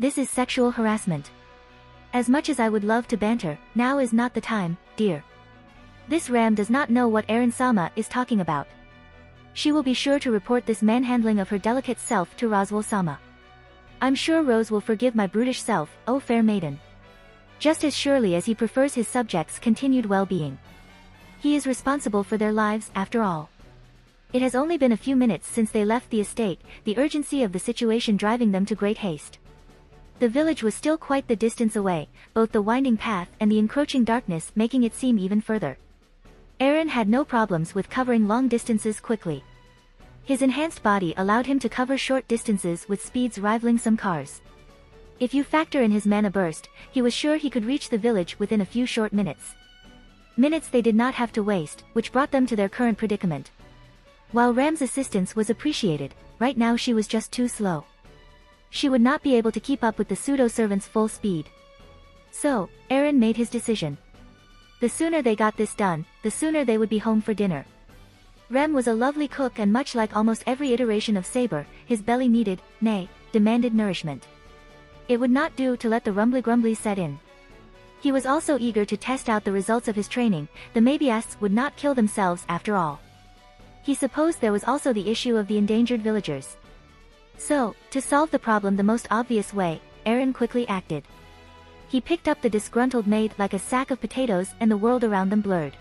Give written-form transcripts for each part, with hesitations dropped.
This is sexual harassment. As much as I would love to banter, now is not the time, dear. This Ram does not know what Aaron-sama is talking about. She will be sure to report this manhandling of her delicate self to Roswell-sama. I'm sure Rose will forgive my brutish self, oh fair maiden. Just as surely as he prefers his subjects' continued well-being. He is responsible for their lives, after all. It has only been a few minutes since they left the estate, the urgency of the situation driving them to great haste. The village was still quite the distance away, both the winding path and the encroaching darkness making it seem even further. Aaron had no problems with covering long distances quickly. His enhanced body allowed him to cover short distances with speeds rivaling some cars. If you factor in his mana burst, he was sure he could reach the village within a few short minutes. Minutes they did not have to waste, which brought them to their current predicament. While Ram's assistance was appreciated, right now she was just too slow. She would not be able to keep up with the pseudo-servant's full speed. So, Aaron made his decision. The sooner they got this done, the sooner they would be home for dinner. Rem was a lovely cook and much like almost every iteration of Saber, his belly needed, nay, demanded nourishment. It would not do to let the rumbly-grumbly set in. He was also eager to test out the results of his training, the Mabiasts would not kill themselves after all. He supposed there was also the issue of the endangered villagers. So, to solve the problem the most obvious way, Aaron quickly acted. He picked up the disgruntled maid like a sack of potatoes and the world around them blurred.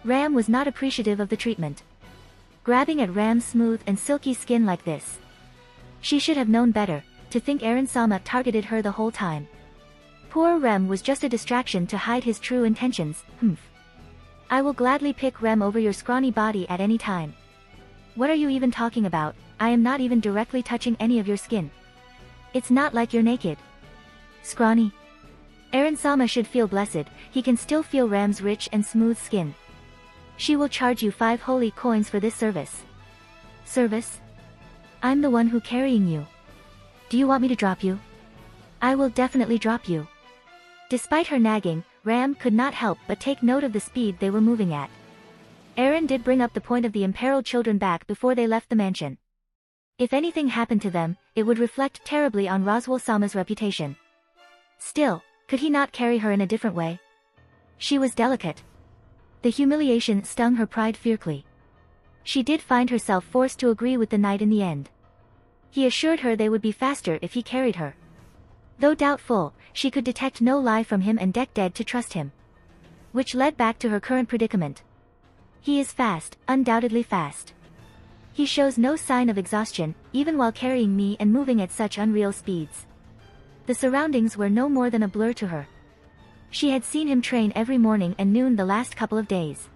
Ram was not appreciative of the treatment. Grabbing at Ram's smooth and silky skin like this. She should have known better, to think Aaron-sama targeted her the whole time. Poor Rem was just a distraction to hide his true intentions, humph. I will gladly pick Rem over your scrawny body at any time. What are you even talking about? I am not even directly touching any of your skin. It's not like you're naked. Scrawny. Aaron-sama should feel blessed, he can still feel Ram's rich and smooth skin. She will charge you 5 holy coins for this service. Service? I'm the one who carrying you. Do you want me to drop you? I will definitely drop you. Despite her nagging, Ram could not help but take note of the speed they were moving at. Aaron did bring up the point of the imperiled children back before they left the mansion. If anything happened to them, it would reflect terribly on Roswell-sama's reputation. Still, could he not carry her in a different way? She was delicate. The humiliation stung her pride fiercely. She did find herself forced to agree with the knight in the end. He assured her they would be faster if he carried her. Though doubtful, she could detect no lie from him and dead to trust him. Which led back to her current predicament. He is fast, undoubtedly fast. He shows no sign of exhaustion, even while carrying me and moving at such unreal speeds. The surroundings were no more than a blur to her. She had seen him train every morning and noon the last couple of days.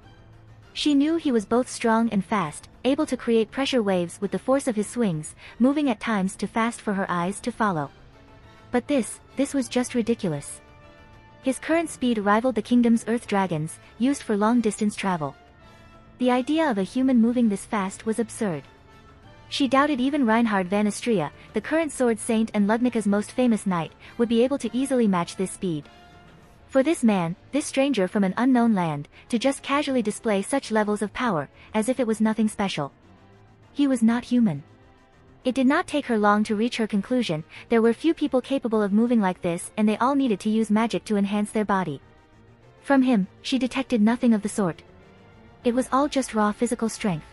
She knew he was both strong and fast, able to create pressure waves with the force of his swings, moving at times too fast for her eyes to follow. But this was just ridiculous. His current speed rivaled the kingdom's earth dragons, used for long-distance travel. The idea of a human moving this fast was absurd. She doubted even Reinhard van Istria, the current sword saint and Ludnika's most famous knight, would be able to easily match this speed. For this man, this stranger from an unknown land, to just casually display such levels of power, as if it was nothing special. He was not human. It did not take her long to reach her conclusion, there were few people capable of moving like this and they all needed to use magic to enhance their body. From him, she detected nothing of the sort. It was all just raw physical strength.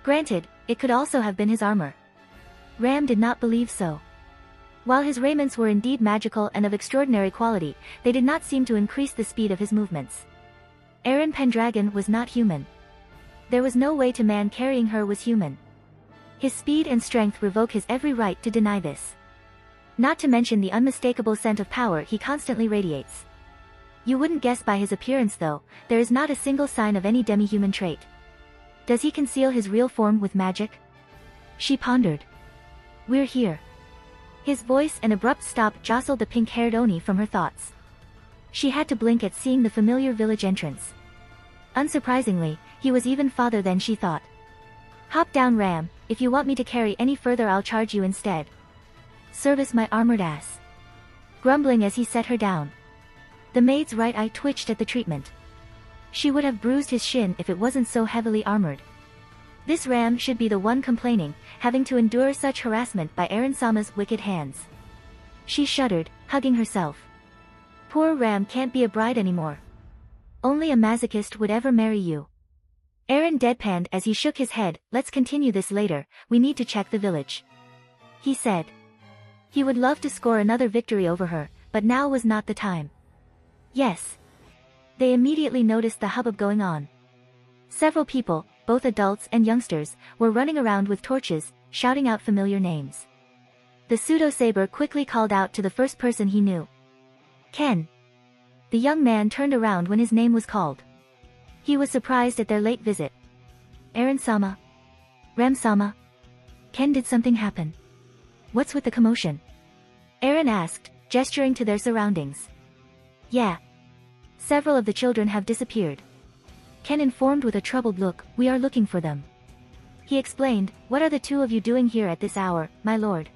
Granted, it could also have been his armor. Ram did not believe so. While his raiments were indeed magical and of extraordinary quality, they did not seem to increase the speed of his movements. Aaron Pendragon was not human. There was no way to man carrying her was human. His speed and strength revoke his every right to deny this. Not to mention the unmistakable scent of power he constantly radiates. You wouldn't guess by his appearance though, there is not a single sign of any demi-human trait. Does he conceal his real form with magic? She pondered. We're here. His voice and abrupt stop jostled the pink-haired Oni from her thoughts. She had to blink at seeing the familiar village entrance. Unsurprisingly, he was even farther than she thought. Hop down, Ram, if you want me to carry any further I'll charge you instead. Service my armored ass. Grumbling as he set her down. The maid's right eye twitched at the treatment. She would have bruised his shin if it wasn't so heavily armored. This Ram should be the one complaining, having to endure such harassment by Aaron-sama's wicked hands. She shuddered, hugging herself. Poor Ram can't be a bride anymore. Only a masochist would ever marry you. Eren deadpanned as he shook his head. Let's continue this later, we need to check the village. He said. He would love to score another victory over her, but now was not the time. Yes. They immediately noticed the hubbub going on. Several people, both adults and youngsters, were running around with torches, shouting out familiar names. The pseudo-saber quickly called out to the first person he knew. Ken. The young man turned around when his name was called. He was surprised at their late visit. Eren-sama. Ram-sama. Ken, did something happen? What's with the commotion? Eren asked, gesturing to their surroundings. Yeah. Several of the children have disappeared. Ken informed with a troubled look, we are looking for them. He explained, what are the two of you doing here at this hour, my lord?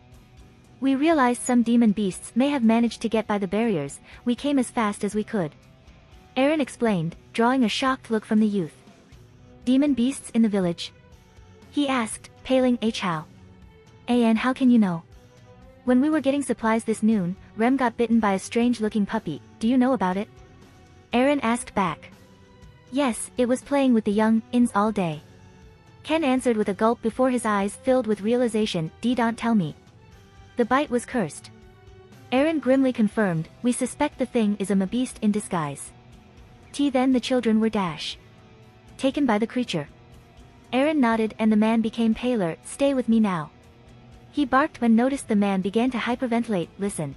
We realized some demon beasts may have managed to get by the barriers, we came as fast as we could. Eren explained, drawing a shocked look from the youth. Demon beasts in the village? He asked, paling. How? And how can you know? When we were getting supplies this noon, Rem got bitten by a strange-looking puppy, do you know about it? Eren asked back. Yes, it was playing with the young ins all day. Ken answered with a gulp before his eyes filled with realization, don't tell me. The bite was cursed. Eren grimly confirmed, we suspect the thing is a mabeast in disguise. Then the children were taken by the creature. Eren nodded and the man became paler, stay with me now. He barked when noticed the man began to hyperventilate, listen.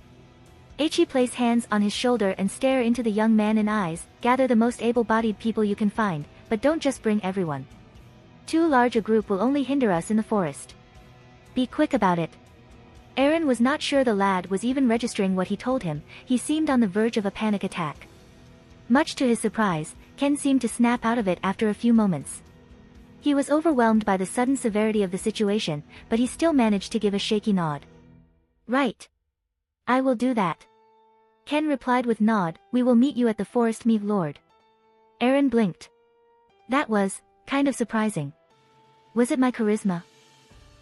Place hands on his shoulder and stare into the young man in eyes, gather the most able-bodied people you can find, but don't just bring everyone. Too large a group will only hinder us in the forest. Be quick about it. Eren was not sure the lad was even registering what he told him, he seemed on the verge of a panic attack. Much to his surprise, Ken seemed to snap out of it after a few moments. He was overwhelmed by the sudden severity of the situation, but he still managed to give a shaky nod. Right. I will do that. Ken replied with nod, we will meet you at the forest meet lord. Eren blinked. That was kind of surprising. Was it my charisma?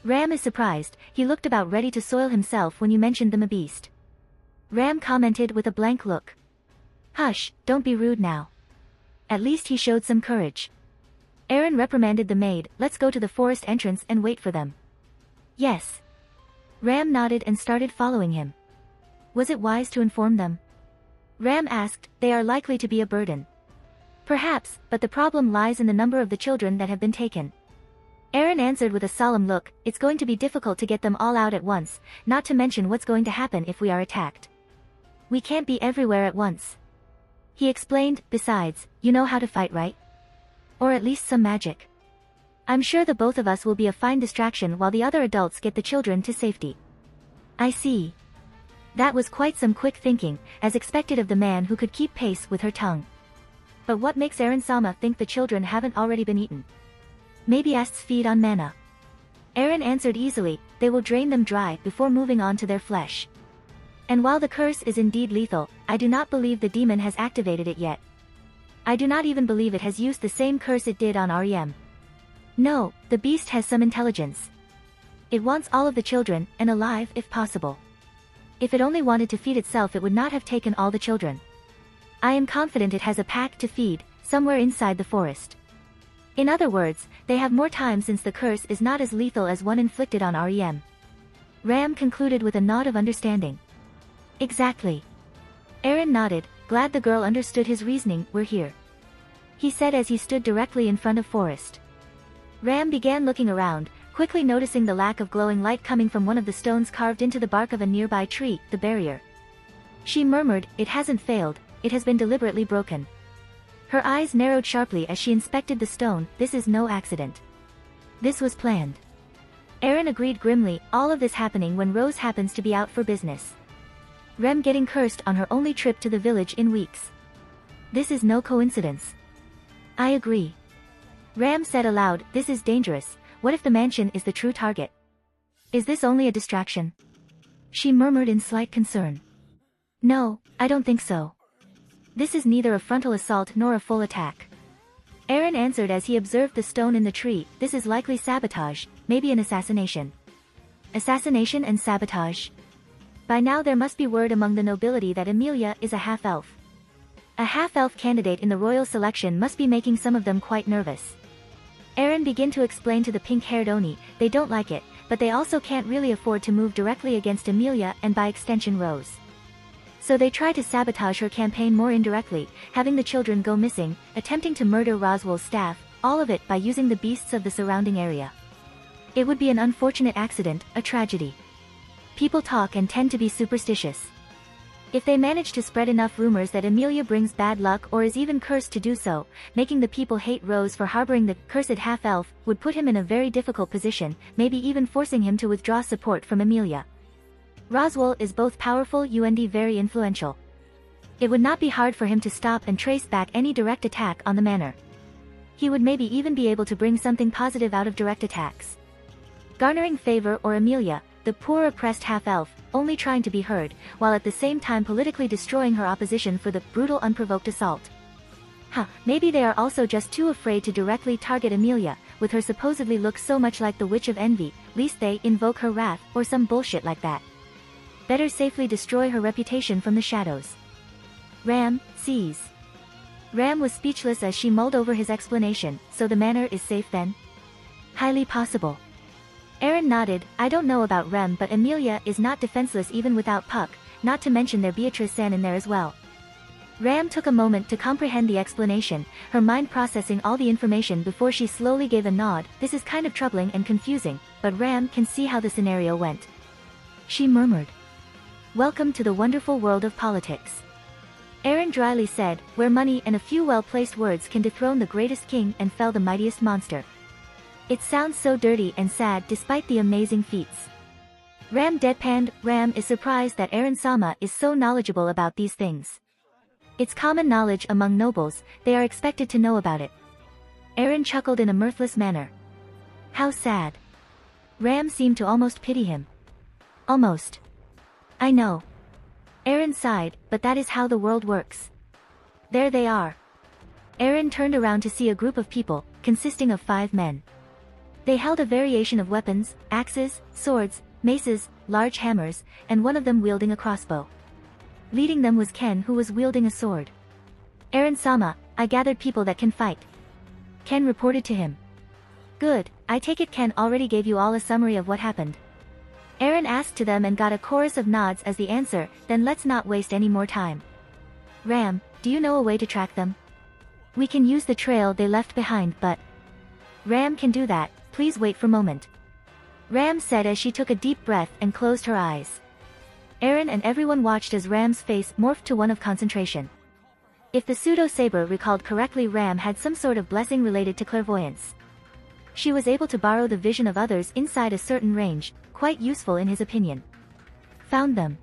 Ram is surprised, he looked about ready to soil himself when you mentioned the mabeast. Ram commented with a blank look. Hush, don't be rude now. At least he showed some courage. Eren reprimanded the maid, let's go to the forest entrance and wait for them. Yes. Ram nodded and started following him. Was it wise to inform them? Ram asked, they are likely to be a burden. Perhaps, but the problem lies in the number of the children that have been taken. Eren answered with a solemn look, it's going to be difficult to get them all out at once, not to mention what's going to happen if we are attacked. We can't be everywhere at once. He explained, besides, you know how to fight, right? Or at least some magic. I'm sure the both of us will be a fine distraction while the other adults get the children to safety. I see. That was quite some quick thinking, as expected of the man who could keep pace with her tongue. But what makes Eren-sama think the children haven't already been eaten? Maybe asps feed on mana. Eren answered easily, they will drain them dry before moving on to their flesh. And while the curse is indeed lethal, I do not believe the demon has activated it yet. I do not even believe it has used the same curse it did on Rem. No, the beast has some intelligence. It wants all of the children, and alive if possible. If it only wanted to feed itself it would not have taken all the children. I am confident it has a pack to feed, somewhere inside the forest. In other words, they have more time since the curse is not as lethal as one inflicted on Rem. Ram concluded with a nod of understanding. Exactly. Eren nodded, glad the girl understood his reasoning, we're here. He said as he stood directly in front of Forest. Ram began looking around, quickly noticing the lack of glowing light coming from one of the stones carved into the bark of a nearby tree, the barrier. She murmured, it hasn't failed, it has been deliberately broken. Her eyes narrowed sharply as she inspected the stone, this is no accident. This was planned. Eren agreed grimly, all of this happening when Rose happens to be out for business. Rem getting cursed on her only trip to the village in weeks. This is no coincidence. I agree. Ram said aloud, this is dangerous, what if the mansion is the true target? Is this only a distraction? She murmured in slight concern. No, I don't think so. This is neither a frontal assault nor a full attack. Eren answered as he observed the stone in the tree, this is likely sabotage, maybe an assassination. Assassination and sabotage? By now there must be word among the nobility that Emilia is a half-elf. A half-elf candidate in the royal selection must be making some of them quite nervous. Eren began to explain to the pink-haired Oni, they don't like it, but they also can't really afford to move directly against Emilia and by extension Rose. So they try to sabotage her campaign more indirectly, having the children go missing, attempting to murder Roswell's staff, all of it by using the beasts of the surrounding area. It would be an unfortunate accident, a tragedy. People talk and tend to be superstitious. If they manage to spread enough rumors that Emilia brings bad luck or is even cursed to do so, making the people hate Rose for harboring the cursed half-elf, would put him in a very difficult position, maybe even forcing him to withdraw support from Emilia. Roswell is both powerful and very influential. It would not be hard for him to stop and trace back any direct attack on the manor. He would maybe even be able to bring something positive out of direct attacks. Garnering favor or Emilia, the poor oppressed half-elf, only trying to be heard, while at the same time politically destroying her opposition for the brutal unprovoked assault. Maybe they are also just too afraid to directly target Emilia, with her supposedly look so much like the Witch of Envy, lest they invoke her wrath, or some bullshit like that. Better safely destroy her reputation from the shadows. Ram, seize. Ram was speechless as she mulled over his explanation, so the manor is safe then? Highly possible. Eren nodded, I don't know about Rem but Emilia is not defenseless even without Puck, not to mention their Beatrice-san in there as well. Ram took a moment to comprehend the explanation, her mind processing all the information before she slowly gave a nod, this is kind of troubling and confusing, but Ram can see how the scenario went. She murmured. Welcome to the wonderful world of politics. Eren dryly said, where money and a few well-placed words can dethrone the greatest king and fell the mightiest monster. It sounds so dirty and sad despite the amazing feats. Ram deadpanned. Ram is surprised that Eren-sama is so knowledgeable about these things. It's common knowledge among nobles, they are expected to know about it. Eren chuckled in a mirthless manner. How sad. Ram seemed to almost pity him. Almost. I know. Eren sighed, but that is how the world works. There they are. Eren turned around to see a group of people, consisting of 5 men. They held a variation of weapons, axes, swords, maces, large hammers, and one of them wielding a crossbow. Leading them was Ken, who was wielding a sword. Eren-sama, I gathered people that can fight. Ken reported to him. Good, I take it Ken already gave you all a summary of what happened. Eren asked to them and got a chorus of nods as the answer, then let's not waste any more time. Ram, do you know a way to track them? We can use the trail they left behind but... Ram can do that, please wait for a moment. Ram said as she took a deep breath and closed her eyes. Eren and everyone watched as Ram's face morphed to one of concentration. If the pseudo-saber recalled correctly, Ram had some sort of blessing related to clairvoyance. She was able to borrow the vision of others inside a certain range, quite useful in his opinion. Found them.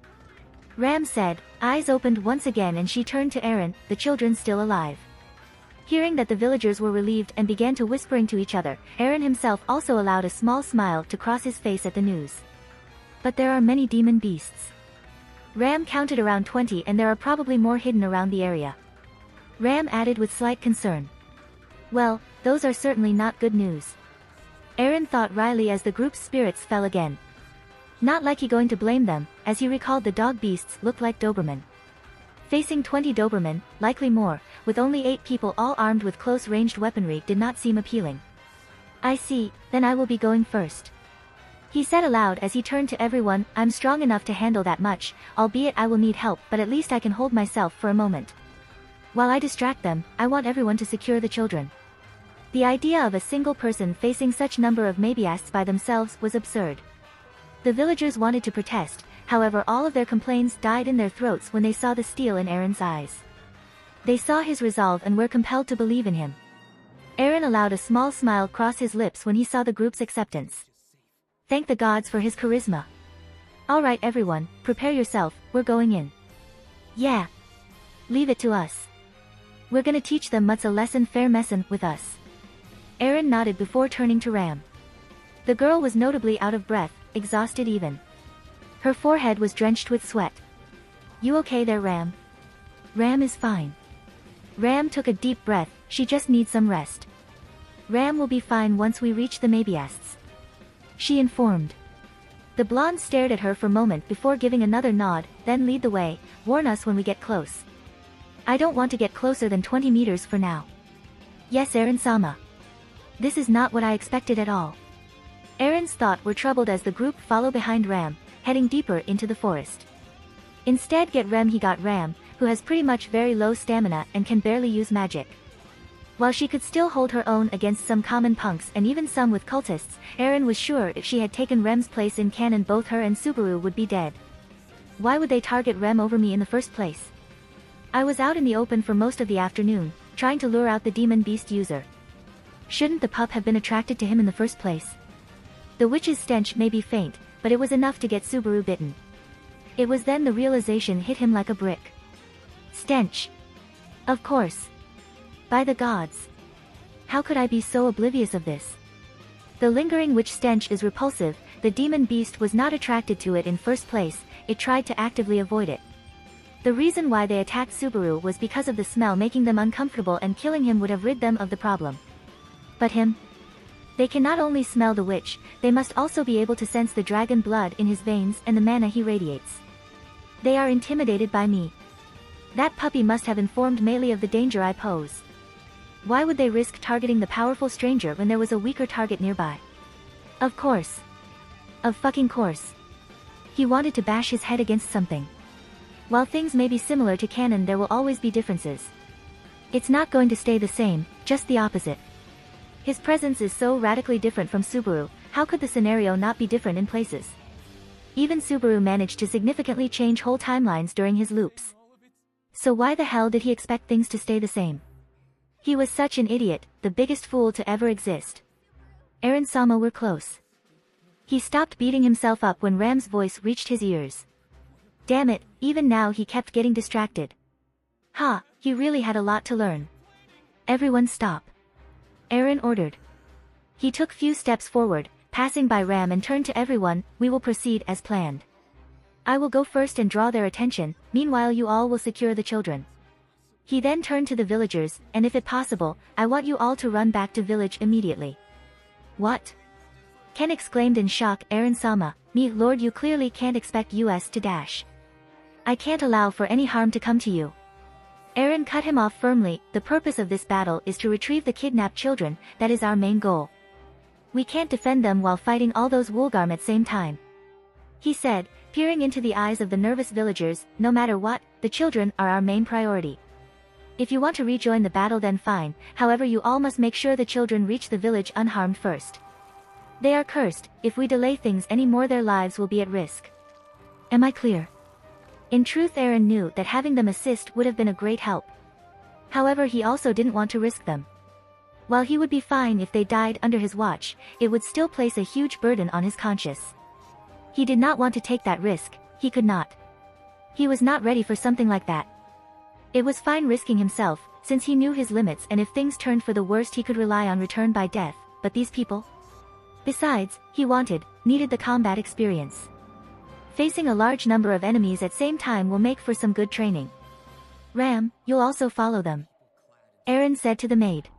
Ram said, eyes opened once again and she turned to Eren, the children still alive. Hearing that the villagers were relieved and began to whispering to each other, Eren himself also allowed a small smile to cross his face at the news. But there are many demon beasts. Ram counted around 20 and there are probably more hidden around the area. Ram added with slight concern. Well, those are certainly not good news. Eren thought wryly as the group's spirits fell again. Not like he going to blame them, as he recalled the dog beasts looked like Doberman. Facing 20 Doberman, likely more, with only 8 people all armed with close-ranged weaponry did not seem appealing. I see, then I will be going first. He said aloud as he turned to everyone, I'm strong enough to handle that much, albeit I will need help but at least I can hold myself for a moment. While I distract them, I want everyone to secure the children. The idea of a single person facing such number of Mabiasts by themselves was absurd. The villagers wanted to protest, however all of their complaints died in their throats when they saw the steel in Eren's eyes. They saw his resolve and were compelled to believe in him. Eren allowed a small smile cross his lips when he saw the group's acceptance. Thank the gods for his charisma. Alright everyone, prepare yourself, we're going in. Yeah. Leave it to us. We're gonna teach them mutts a lesson fair messin' with us. Eren nodded before turning to Ram. The girl was notably out of breath, exhausted even. Her forehead was drenched with sweat. You okay there, Ram? Ram is fine. Ram took a deep breath, she just needs some rest. Ram will be fine once we reach the Mabiasts. She informed. The blonde stared at her for a moment before giving another nod, then lead the way, warn us when we get close. I don't want to get closer than 20 meters for now. Yes, Eren-sama. This is not what I expected at all. Eren's thoughts were troubled as the group followed behind Ram, heading deeper into the forest. Instead he got Ram, who has pretty much very low stamina and can barely use magic. While she could still hold her own against some common punks and even some with cultists, Eren was sure if she had taken Rem's place in canon both her and Subaru would be dead. Why would they target Rem over me in the first place? I was out in the open for most of the afternoon, trying to lure out the demon beast user. Shouldn't the pup have been attracted to him in the first place? The witch's stench may be faint, but it was enough to get Subaru bitten. It was then the realization hit him like a brick. Stench. Of course. By the gods. How could I be so oblivious of this? The lingering witch stench is repulsive, the demon beast was not attracted to it in first place, it tried to actively avoid it. The reason why they attacked Subaru was because of the smell making them uncomfortable and killing him would have rid them of the problem. But him? They can not only smell the witch, they must also be able to sense the dragon blood in his veins and the mana he radiates. They are intimidated by me. That puppy must have informed Melee of the danger I pose. Why would they risk targeting the powerful stranger when there was a weaker target nearby? Of course. Of fucking course. He wanted to bash his head against something. While things may be similar to canon, there will always be differences. It's not going to stay the same, just the opposite. His presence is so radically different from Subaru, how could the scenario not be different in places? Even Subaru managed to significantly change whole timelines during his loops. So why the hell did he expect things to stay the same? He was such an idiot, the biggest fool to ever exist. Eren-sama, we're close. He stopped beating himself up when Ram's voice reached his ears. Damn it, even now he kept getting distracted. Ha, he really had a lot to learn. Everyone stop. Eren ordered. He took few steps forward, passing by Ram and turned to everyone, we will proceed as planned. I will go first and draw their attention, meanwhile you all will secure the children. He then turned to the villagers, and if it possible, I want you all to run back to village immediately. What? Ken exclaimed in shock, Eren-sama, me lord, you clearly can't expect us to dash. I can't allow for any harm to come to you. Eren cut him off firmly, the purpose of this battle is to retrieve the kidnapped children, that is our main goal. We can't defend them while fighting all those Woolgarm at same time. He said, peering into the eyes of the nervous villagers, no matter what, the children are our main priority. If you want to rejoin the battle then fine, however you all must make sure the children reach the village unharmed first. They are cursed, if we delay things any more their lives will be at risk. Am I clear? In truth, Eren knew that having them assist would have been a great help. However, he also didn't want to risk them. While he would be fine if they died under his watch, it would still place a huge burden on his conscience. He did not want to take that risk, he could not. He was not ready for something like that. It was fine risking himself, since he knew his limits and if things turned for the worst he could rely on return by death, but these people? Besides, he needed the combat experience. Facing a large number of enemies at same time will make for some good training. Ram, you'll also follow them. Eren said to the maid.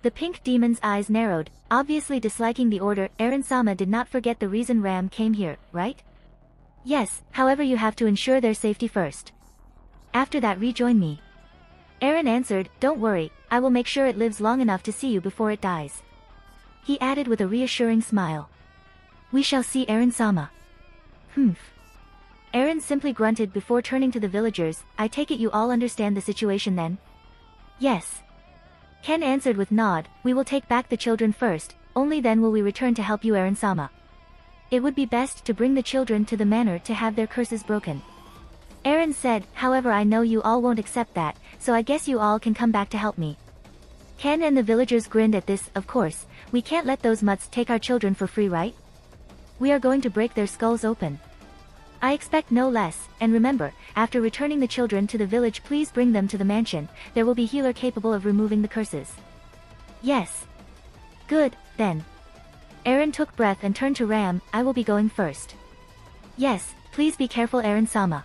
The pink demon's eyes narrowed, obviously disliking the order. Eren-sama did not forget the reason Ram came here, right? Yes, however you have to ensure their safety first. After that rejoin me. Eren answered, don't worry, I will make sure it lives long enough to see you before it dies. He added with a reassuring smile. We shall see, Eren-sama. Humph. Eren simply grunted before turning to the villagers, I take it you all understand the situation then? Yes. Ken answered with nod, we will take back the children first, only then will we return to help you, Eren-sama. It would be best to bring the children to the manor to have their curses broken. Eren said, however I know you all won't accept that, so I guess you all can come back to help me. Ken and the villagers grinned at this, of course, we can't let those mutts take our children for free, right? We are going to break their skulls open. I expect no less, and remember, after returning the children to the village please bring them to the mansion, there will be healer capable of removing the curses. Yes. Good, then. Eren took breath and turned to Ram, I will be going first. Yes, please be careful, Eren-sama.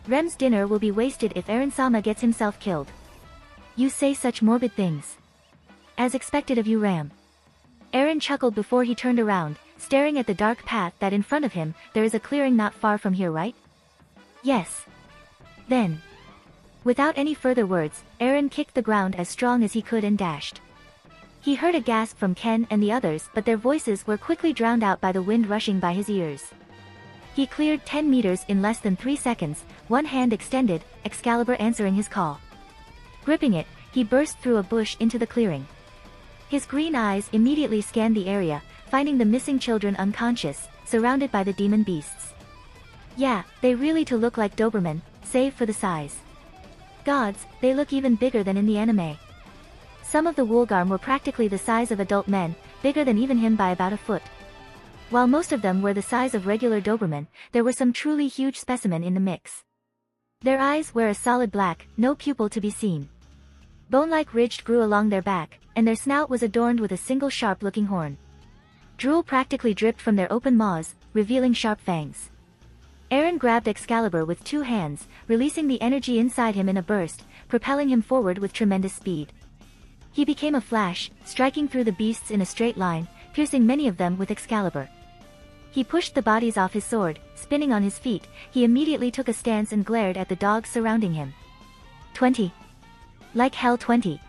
Rem's dinner will be wasted if Eren-sama gets himself killed. You say such morbid things. As expected of you, Ram. Eren chuckled before he turned around, staring at the dark path that in front of him. There is a clearing not far from here, right? Yes. Then. Without any further words, Eren kicked the ground as strong as he could and dashed. He heard a gasp from Ken and the others, but their voices were quickly drowned out by the wind rushing by his ears. He cleared 10 meters in less than 3 seconds, one hand extended, Excalibur answering his call. Gripping it, he burst through a bush into the clearing. His green eyes immediately scanned the area, finding the missing children unconscious, surrounded by the demon beasts. Yeah, they really do look like Doberman, save for the size. Gods, they look even bigger than in the anime. Some of the Woolgarm were practically the size of adult men, bigger than even him by about a foot. While most of them were the size of regular Doberman, there were some truly huge specimen in the mix. Their eyes were a solid black, no pupil to be seen. Bone-like ridge grew along their back, and their snout was adorned with a single sharp-looking horn. Drool practically dripped from their open maws, revealing sharp fangs. Eren grabbed Excalibur with 2 hands, releasing the energy inside him in a burst, propelling him forward with tremendous speed. He became a flash, striking through the beasts in a straight line, piercing many of them with Excalibur. He pushed the bodies off his sword, spinning on his feet. He immediately took a stance and glared at the dogs surrounding him. 20. Like hell 20.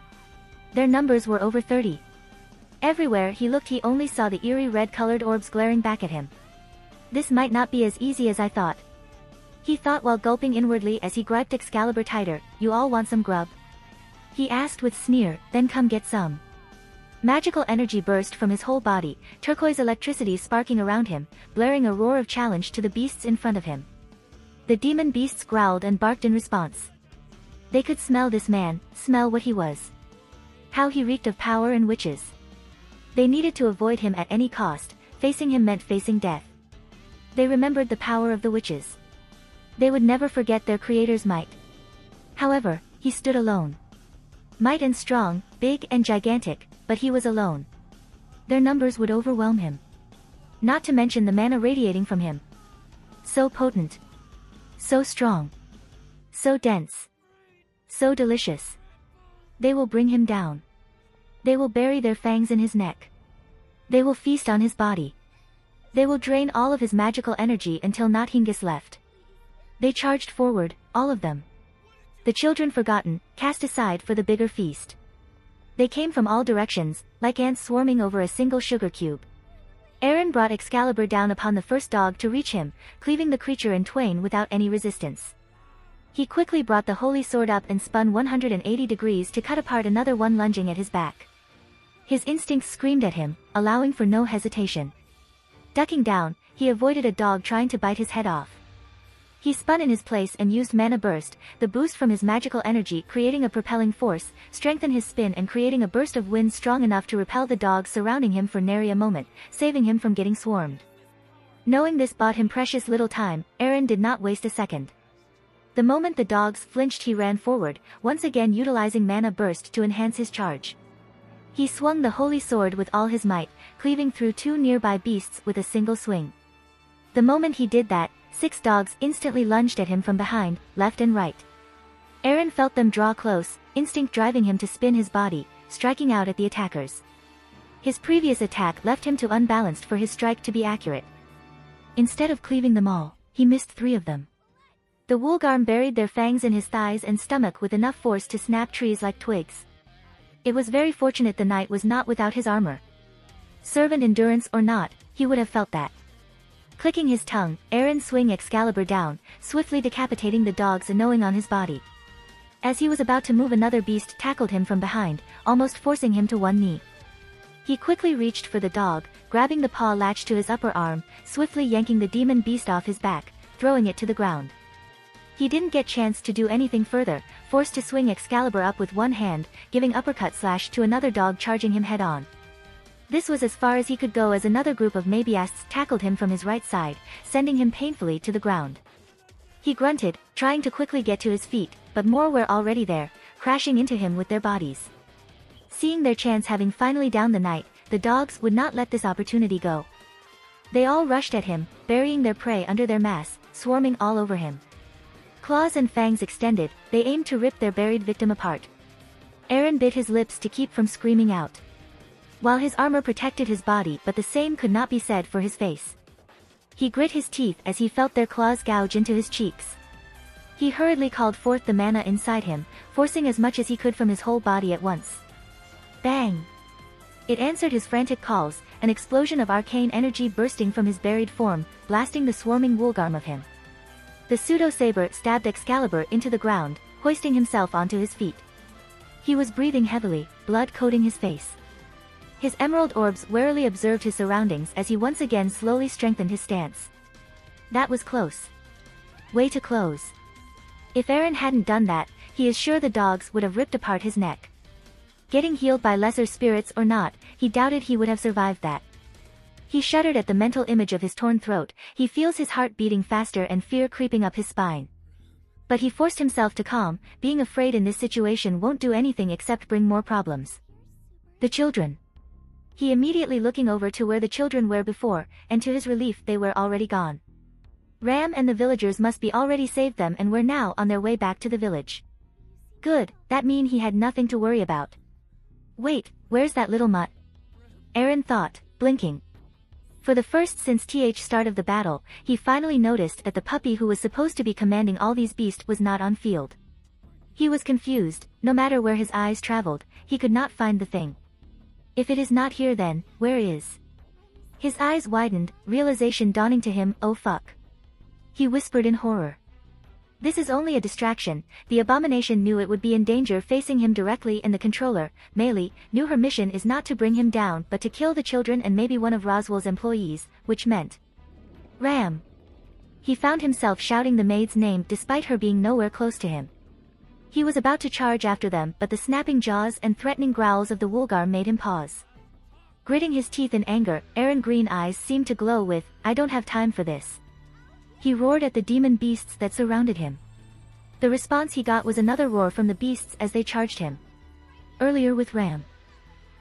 Their numbers were over 30. Everywhere he looked he only saw the eerie red-colored orbs glaring back at him. This might not be as easy as I thought. He thought while gulping inwardly as he griped Excalibur tighter. You all want some grub? He asked with sneer, then come get some. Magical energy burst from his whole body, turquoise electricity sparking around him, blaring a roar of challenge to the beasts in front of him. The demon beasts growled and barked in response. They could smell this man, smell what he was. How he reeked of power and witches. They needed to avoid him at any cost. Facing him meant facing death. They remembered the power of the witches. They would never forget their creator's might. However, he stood alone. Might and strong, big and gigantic, but he was alone. Their numbers would overwhelm him. Not to mention the mana radiating from him. So potent. So strong. So dense. So delicious. They will bring him down. They will bury their fangs in his neck. They will feast on his body. They will drain all of his magical energy until not Hingis left. They charged forward, all of them. The children forgotten, cast aside for the bigger feast. They came from all directions, like ants swarming over a single sugar cube. Eren brought Excalibur down upon the first dog to reach him, cleaving the creature in twain without any resistance. He quickly brought the holy sword up and spun 180 degrees to cut apart another one lunging at his back. His instincts screamed at him, allowing for no hesitation. Ducking down, he avoided a dog trying to bite his head off. He spun in his place and used Mana Burst, the boost from his magical energy creating a propelling force, strengthen his spin and creating a burst of wind strong enough to repel the dogs surrounding him for nary a moment, saving him from getting swarmed. Knowing this bought him precious little time, Eren did not waste a second. The moment the dogs flinched he ran forward, once again utilizing Mana Burst to enhance his charge. He swung the holy sword with all his might, cleaving through 2 nearby beasts with a single swing. The moment he did that, 6 dogs instantly lunged at him from behind, left and right. Eren felt them draw close, instinct driving him to spin his body, striking out at the attackers. His previous attack left him too unbalanced for his strike to be accurate. Instead of cleaving them all, he missed 3 of them. The Woolgarm buried their fangs in his thighs and stomach with enough force to snap trees like twigs. It was very fortunate the knight was not without his armor. Servant endurance or not, he would have felt that. Clicking his tongue, Eren swung Excalibur down, swiftly decapitating the dogs gnawing on his body. As he was about to move, another beast tackled him from behind, almost forcing him to one knee. He quickly reached for the dog, grabbing the paw latched to his upper arm, swiftly yanking the demon beast off his back, throwing it to the ground. He didn't get chance to do anything further, forced to swing Excalibur up with one hand, giving uppercut slash to another dog charging him head on. This was as far as he could go as another group of Mabiasts tackled him from his right side, sending him painfully to the ground. He grunted, trying to quickly get to his feet, but more were already there, crashing into him with their bodies. Seeing their chance having finally downed the knight, the dogs would not let this opportunity go. They all rushed at him, burying their prey under their mass, swarming all over him. Claws and fangs extended, they aimed to rip their buried victim apart. Eren bit his lips to keep from screaming out. while his armor protected his body, but the same could not be said for his face. He grit his teeth as he felt their claws gouge into his cheeks. He hurriedly called forth the mana inside him, forcing as much as he could from his whole body at once. Bang! It answered his frantic calls, an explosion of arcane energy bursting from his buried form, blasting the swarming woolgarm of him. The pseudo-saber stabbed Excalibur into the ground, hoisting himself onto his feet. He was breathing heavily, blood coating his face. His emerald orbs warily observed his surroundings as he once again slowly strengthened his stance. That was close. Way too close. If Eren hadn't done that, he is sure the dogs would have ripped apart his neck. Getting healed by lesser spirits or not, he doubted he would have survived that. He shuddered at the mental image of his torn throat, he feels his heart beating faster and fear creeping up his spine. But he forced himself to calm, being afraid in this situation won't do anything except bring more problems. The children. He immediately looking over to where the children were before, and to his relief they were already gone. Ram and the villagers must be already saved them and were now on their way back to the village. Good, that mean he had nothing to worry about. Wait, where's that little mutt? Eren thought, blinking. For the first since the start of the battle, he finally noticed that the puppy who was supposed to be commanding all these beasts was not on field. He was confused, no matter where his eyes traveled, he could not find the thing. If it is not here then, where is? His eyes widened, realization dawning to him, oh fuck. He whispered in horror. This is only a distraction, the abomination knew it would be in danger facing him directly, and the controller, Meili, knew her mission is not to bring him down but to kill the children and maybe one of Roswell's employees, which meant Ram. He found himself shouting the maid's name despite her being nowhere close to him. He was about to charge after them but the snapping jaws and threatening growls of the woolgarm made him pause. Gritting his teeth in anger, Eren green eyes seemed to glow with, I don't have time for this. He roared at the demon beasts that surrounded him. The response he got was another roar from the beasts as they charged him. Earlier with Ram.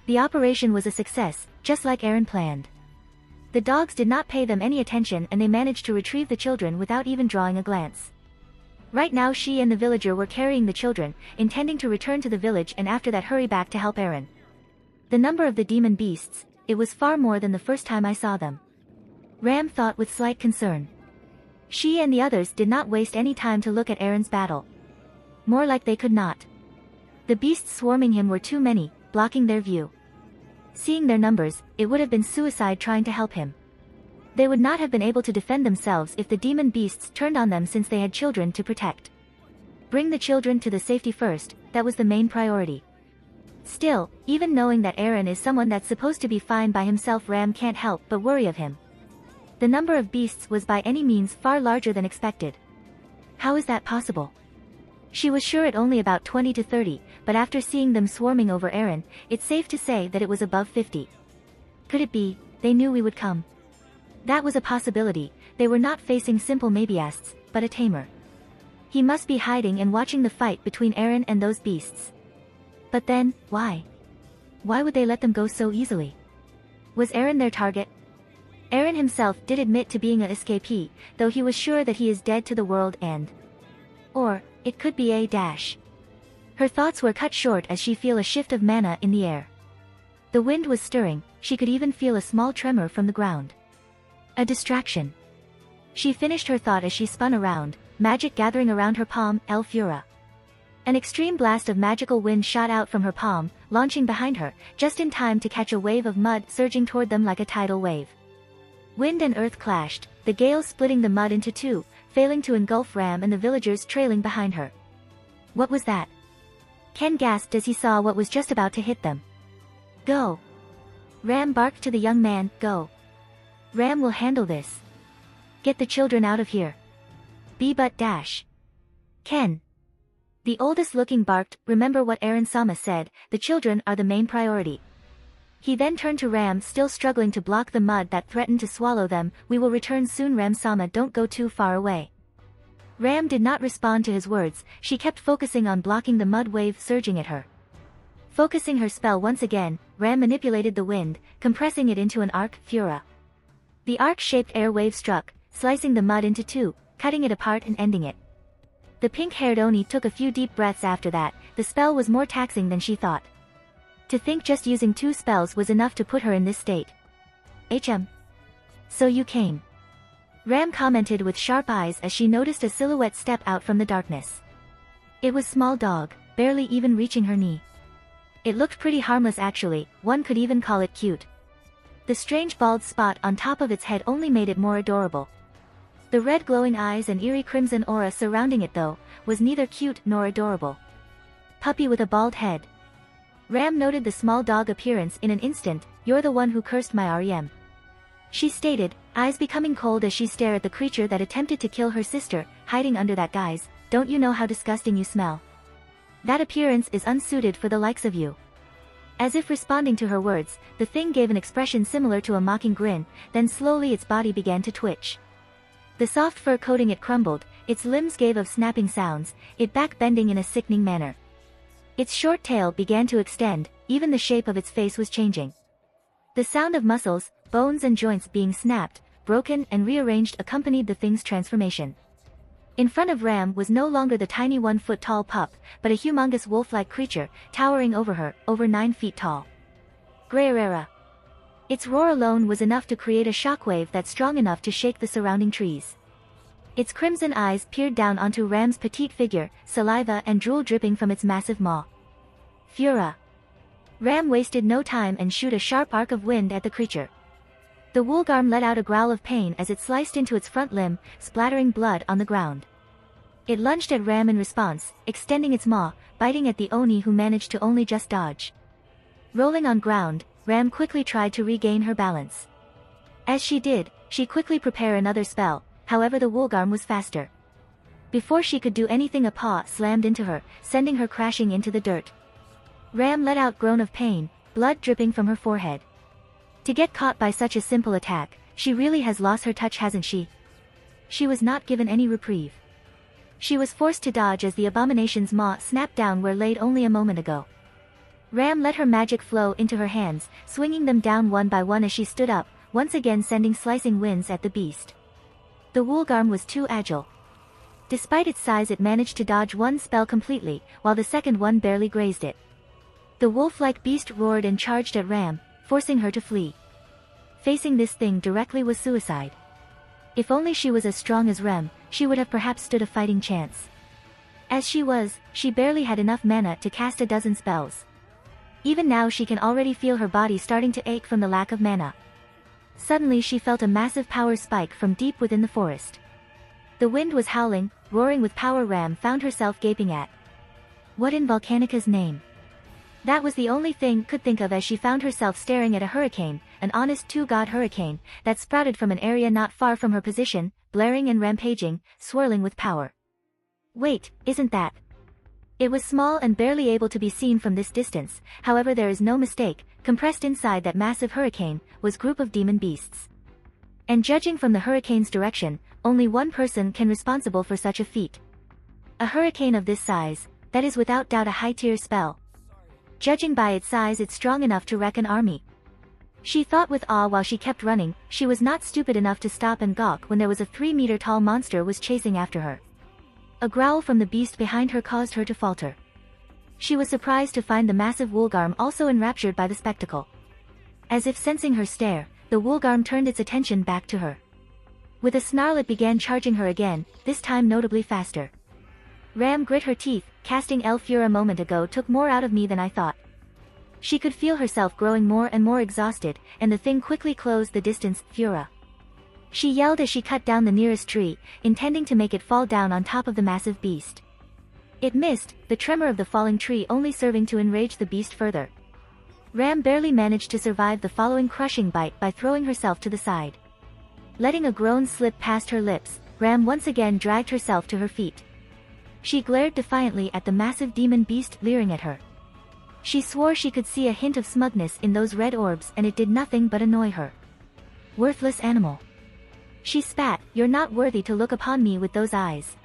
The operation was a success, just like Eren planned. The dogs did not pay them any attention and they managed to retrieve the children without even drawing a glance. Right now she and the villager were carrying the children, intending to return to the village and after that hurry back to help Eren. The number of the demon beasts, it was far more than the first time I saw them. Ram thought with slight concern. She and the others did not waste any time to look at Eren's battle. More like they could not. The beasts swarming him were too many, blocking their view. Seeing their numbers, it would have been suicide trying to help him. They would not have been able to defend themselves if the demon beasts turned on them since they had children to protect. Bring the children to the safety first, that was the main priority. Still, even knowing that Eren is someone that's supposed to be fine by himself, Ram can't help but worry of him. The number of beasts was by any means far larger than expected. How is that possible? She was sure it only about 20 to 30, but after seeing them swarming over Eren, it's safe to say that it was above 50. Could it be, they knew we would come? That was a possibility, they were not facing simple Mabiasts, but a tamer. He must be hiding and watching the fight between Eren and those beasts. But then, why? Why would they let them go so easily? Was Eren their target? Eren himself did admit to being an escapee, though he was sure that he is dead to the world and... Or, it could be a dash. Her thoughts were cut short as she feel a shift of mana in the air. The wind was stirring, she could even feel a small tremor from the ground. A distraction. She finished her thought as she spun around, magic gathering around her palm, El Fura. An extreme blast of magical wind shot out from her palm, launching behind her, just in time to catch a wave of mud surging toward them like a tidal wave. Wind and earth clashed, the gale splitting the mud into two, failing to engulf Ram and the villagers trailing behind her. What was that? Ken gasped as he saw what was just about to hit them. Go! Ram barked to the young man, go. Ram will handle this. Get the children out of here. Be but dash. Ken. The oldest looking barked, remember what Eren-sama said, the children are the main priority. He then turned to Ram, still struggling to block the mud that threatened to swallow them, we will return soon, Ram-sama, don't go too far away. Ram did not respond to his words, she kept focusing on blocking the mud wave surging at her. Focusing her spell once again, Ram manipulated the wind, compressing it into an arc, Fura. The arc-shaped air wave struck, slicing the mud into two, cutting it apart and ending it. The pink-haired Oni took a few deep breaths after that, the spell was more taxing than she thought. To think just using 2 spells was enough to put her in this state. So you came. Ram commented with sharp eyes as she noticed a silhouette step out from the darkness. It was small dog, barely even reaching her knee. It looked pretty harmless actually, one could even call it cute. The strange bald spot on top of its head only made it more adorable. The red glowing eyes and eerie crimson aura surrounding it though, was neither cute nor adorable. Puppy with a bald head. Ram noted the small dog appearance in an instant. You're the one who cursed my REM. She stated, eyes becoming cold as she stared at the creature that attempted to kill her sister, hiding under that guise. Don't you know how disgusting you smell? That appearance is unsuited for the likes of you. As if responding to her words, the thing gave an expression similar to a mocking grin, then slowly its body began to twitch. The soft fur coating it crumbled, its limbs gave of snapping sounds, it back bending in a sickening manner. Its short tail began to extend, even the shape of its face was changing. The sound of muscles, bones and joints being snapped, broken and rearranged accompanied the thing's transformation. In front of Ram was no longer the tiny 1-foot-tall pup, but a humongous wolf-like creature, towering over her, over 9 feet tall. Greyerera. Its roar alone was enough to create a shockwave that's strong enough to shake the surrounding trees. Its crimson eyes peered down onto Ram's petite figure, saliva and drool dripping from its massive maw. Fura. Ram wasted no time and shoot a sharp arc of wind at the creature. The Woolgarm let out a growl of pain as it sliced into its front limb, splattering blood on the ground. It lunged at Ram in response, extending its maw, biting at the Oni who managed to only just dodge. Rolling on ground, Ram quickly tried to regain her balance. As she did, she quickly prepared another spell, however the Woolgarm was faster. Before she could do anything a paw slammed into her, sending her crashing into the dirt. Ram let out a groan of pain, blood dripping from her forehead. To get caught by such a simple attack, she really has lost her touch, hasn't she? She was not given any reprieve. She was forced to dodge as the abomination's maw snapped down where laid only a moment ago. Ram let her magic flow into her hands, swinging them down one by one as she stood up, once again sending slicing winds at the beast. The Woolgarm was too agile. Despite its size, it managed to dodge one spell completely, while the second one barely grazed it. The wolf-like beast roared and charged at Ram, forcing her to flee. Facing this thing directly was suicide. If only she was as strong as Rem, she would have perhaps stood a fighting chance. As she was, she barely had enough mana to cast a dozen spells. Even now she can already feel her body starting to ache from the lack of mana. Suddenly she felt a massive power spike from deep within the forest. The wind was howling, roaring with power. Ram found herself gaping at. What in Volcanica's name? That was the only thing could think of as she found herself staring at a hurricane, an honest two-god hurricane, that sprouted from an area not far from her position, blaring and rampaging, swirling with power. Wait, isn't that? It was small and barely able to be seen from this distance, however there is no mistake, compressed inside that massive hurricane, was a group of demon beasts. And judging from the hurricane's direction, only one person can be responsible for such a feat. A hurricane of this size, that is without doubt a high-tier spell. Judging by its size, it's strong enough to wreck an army. She thought with awe while she kept running. She was not stupid enough to stop and gawk when there was a 3-meter-tall monster was chasing after her. A growl from the beast behind her caused her to falter. She was surprised to find the massive Woolgarm also enraptured by the spectacle. As if sensing her stare, the Woolgarm turned its attention back to her. With a snarl it began charging her again, this time notably faster. Ram grit her teeth, casting El Fura a moment ago took more out of me than I thought. She could feel herself growing more and more exhausted, and the thing quickly closed the distance. Fura. She yelled as she cut down the nearest tree, intending to make it fall down on top of the massive beast. It missed, the tremor of the falling tree only serving to enrage the beast further. Ram barely managed to survive the following crushing bite by throwing herself to the side. Letting a groan slip past her lips, Ram once again dragged herself to her feet. She glared defiantly at the massive demon beast leering at her. She swore she could see a hint of smugness in those red orbs, and it did nothing but annoy her. Worthless animal. She spat, you're not worthy to look upon me with those eyes.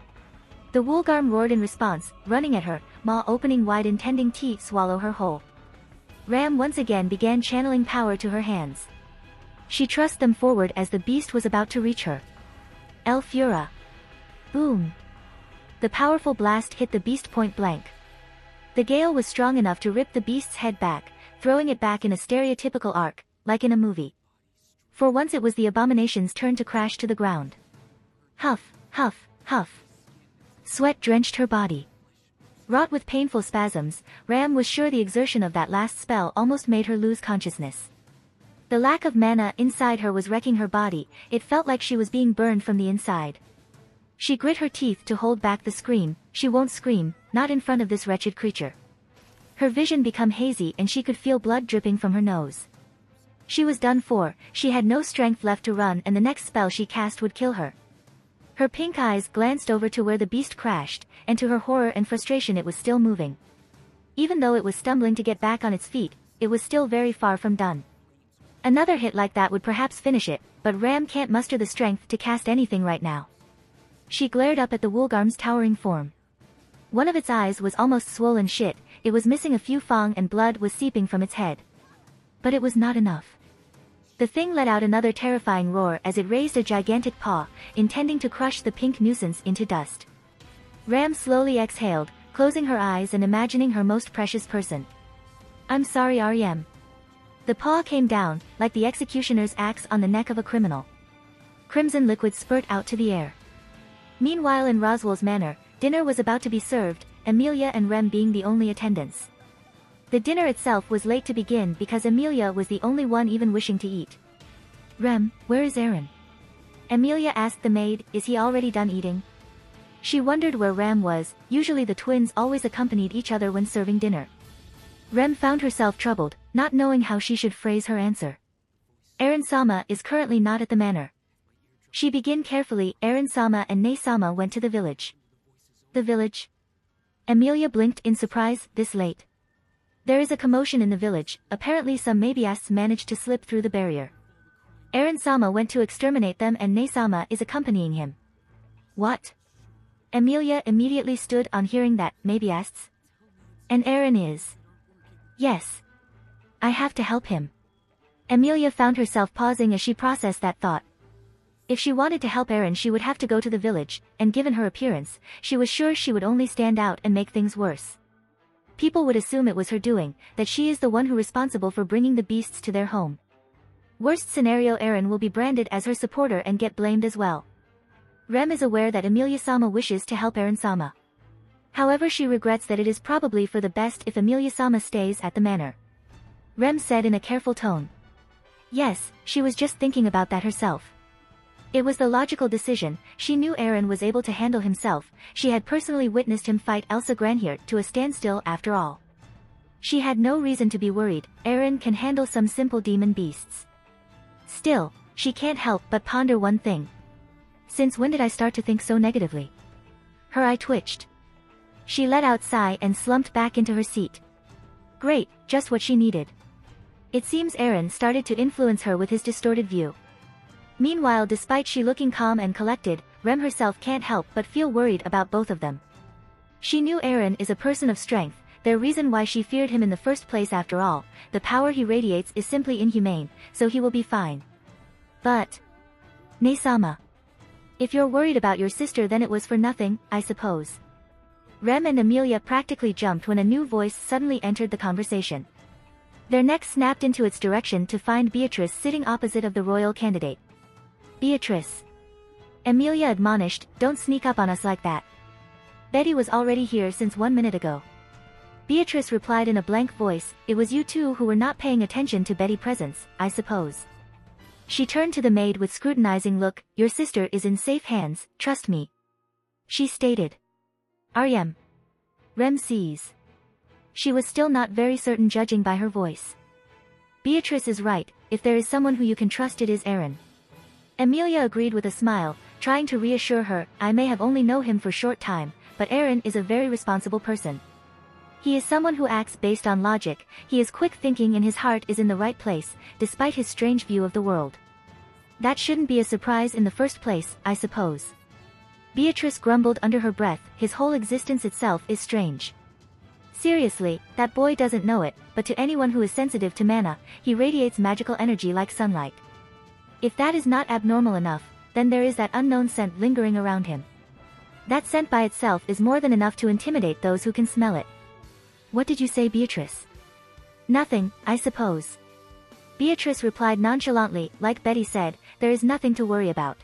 The Woolgarm roared in response, running at her, maw opening wide intending to swallow her whole. Ram once again began channeling power to her hands. She thrust them forward as the beast was about to reach her. El Fura. Boom. The powerful blast hit the beast point blank. The gale was strong enough to rip the beast's head back, throwing it back in a stereotypical arc, like in a movie. For once it was the abomination's turn to crash to the ground. Huff, huff, huff. Sweat drenched her body. Wrought with painful spasms, Ram was sure the exertion of that last spell almost made her lose consciousness. The lack of mana inside her was wrecking her body, it felt like she was being burned from the inside. She grit her teeth to hold back the scream. She won't scream, not in front of this wretched creature. Her vision became hazy and she could feel blood dripping from her nose. She was done for, she had no strength left to run and the next spell she cast would kill her. Her pink eyes glanced over to where the beast crashed, and to her horror and frustration it was still moving. Even though it was stumbling to get back on its feet, it was still very far from done. Another hit like that would perhaps finish it, but Ram can't muster the strength to cast anything right now. She glared up at the Woolgarm's towering form. One of its eyes was almost swollen shut, it was missing a few fang and blood was seeping from its head. But it was not enough. The thing let out another terrifying roar as it raised a gigantic paw, intending to crush the pink nuisance into dust. Ram slowly exhaled, closing her eyes and imagining her most precious person. "I'm sorry, Rem." The paw came down, like the executioner's axe on the neck of a criminal. Crimson liquid spurt out to the air. Meanwhile in Roswell's manor, dinner was about to be served, Amelia and Rem being the only attendants. The dinner itself was late to begin because Amelia was the only one even wishing to eat. "Rem, where is Aaron?" Amelia asked the maid, "Is he already done eating?" She wondered where Ram was, usually the twins always accompanied each other when serving dinner. Rem found herself troubled, not knowing how she should phrase her answer. "Aaron-sama is currently not at the manor." She began carefully. Aaron-sama and Nei-sama went to the village. The village? Amelia blinked in surprise, this late. There is a commotion in the village, apparently some Mabiasts managed to slip through the barrier. Aaron-sama went to exterminate them and Nei-sama is accompanying him. What? Amelia immediately stood on hearing that, Mabiasts? And Aaron is? Yes. I have to help him. Amelia found herself pausing as she processed that thought. If she wanted to help Aaron she would have to go to the village, and given her appearance, she was sure she would only stand out and make things worse. People would assume it was her doing, that she is the one who responsible for bringing the beasts to their home. Worst scenario, Aaron will be branded as her supporter and get blamed as well. Rem is aware that Amelia-sama wishes to help Aaron-sama. However, she regrets that it is probably for the best if Amelia-sama stays at the manor. Rem said in a careful tone. Yes, she was just thinking about that herself. It was the logical decision. She knew Aaron was able to handle himself, she had personally witnessed him fight Elsa Granhirt to a standstill after all. She had no reason to be worried, Aaron can handle some simple demon beasts. Still, she can't help but ponder one thing. Since when did I start to think so negatively? Her eye twitched. She let out a sigh and slumped back into her seat. Great, just what she needed. It seems Aaron started to influence her with his distorted view. Meanwhile, despite she looking calm and collected, Rem herself can't help but feel worried about both of them. She knew Aaron is a person of strength, the reason why she feared him in the first place. After all, the power he radiates is simply inhumane, so he will be fine. But... Nei-sama. If you're worried about your sister then it was for nothing, I suppose. Rem and Amelia practically jumped when a new voice suddenly entered the conversation. Their necks snapped into its direction to find Beatrice sitting opposite of the royal candidate. Beatrice. Amelia admonished, don't sneak up on us like that. Betty was already here since 1 minute ago. Beatrice replied in a blank voice, it was you two who were not paying attention to Betty's presence, I suppose. She turned to the maid with scrutinizing look, your sister is in safe hands, trust me. She stated. Rem. Rem sees. She was still not very certain judging by her voice. Beatrice is right, if there is someone who you can trust it is Aaron. Amelia agreed with a smile, trying to reassure her, I may have only known him for short time, but Aaron is a very responsible person. He is someone who acts based on logic, he is quick thinking and his heart is in the right place, despite his strange view of the world. That shouldn't be a surprise in the first place, I suppose. Beatrice grumbled under her breath, his whole existence itself is strange. Seriously, that boy doesn't know it, but to anyone who is sensitive to mana, he radiates magical energy like sunlight. If that is not abnormal enough, then there is that unknown scent lingering around him. That scent by itself is more than enough to intimidate those who can smell it. What did you say, Beatrice? Nothing, I suppose. Beatrice replied nonchalantly, like Betty said, there is nothing to worry about.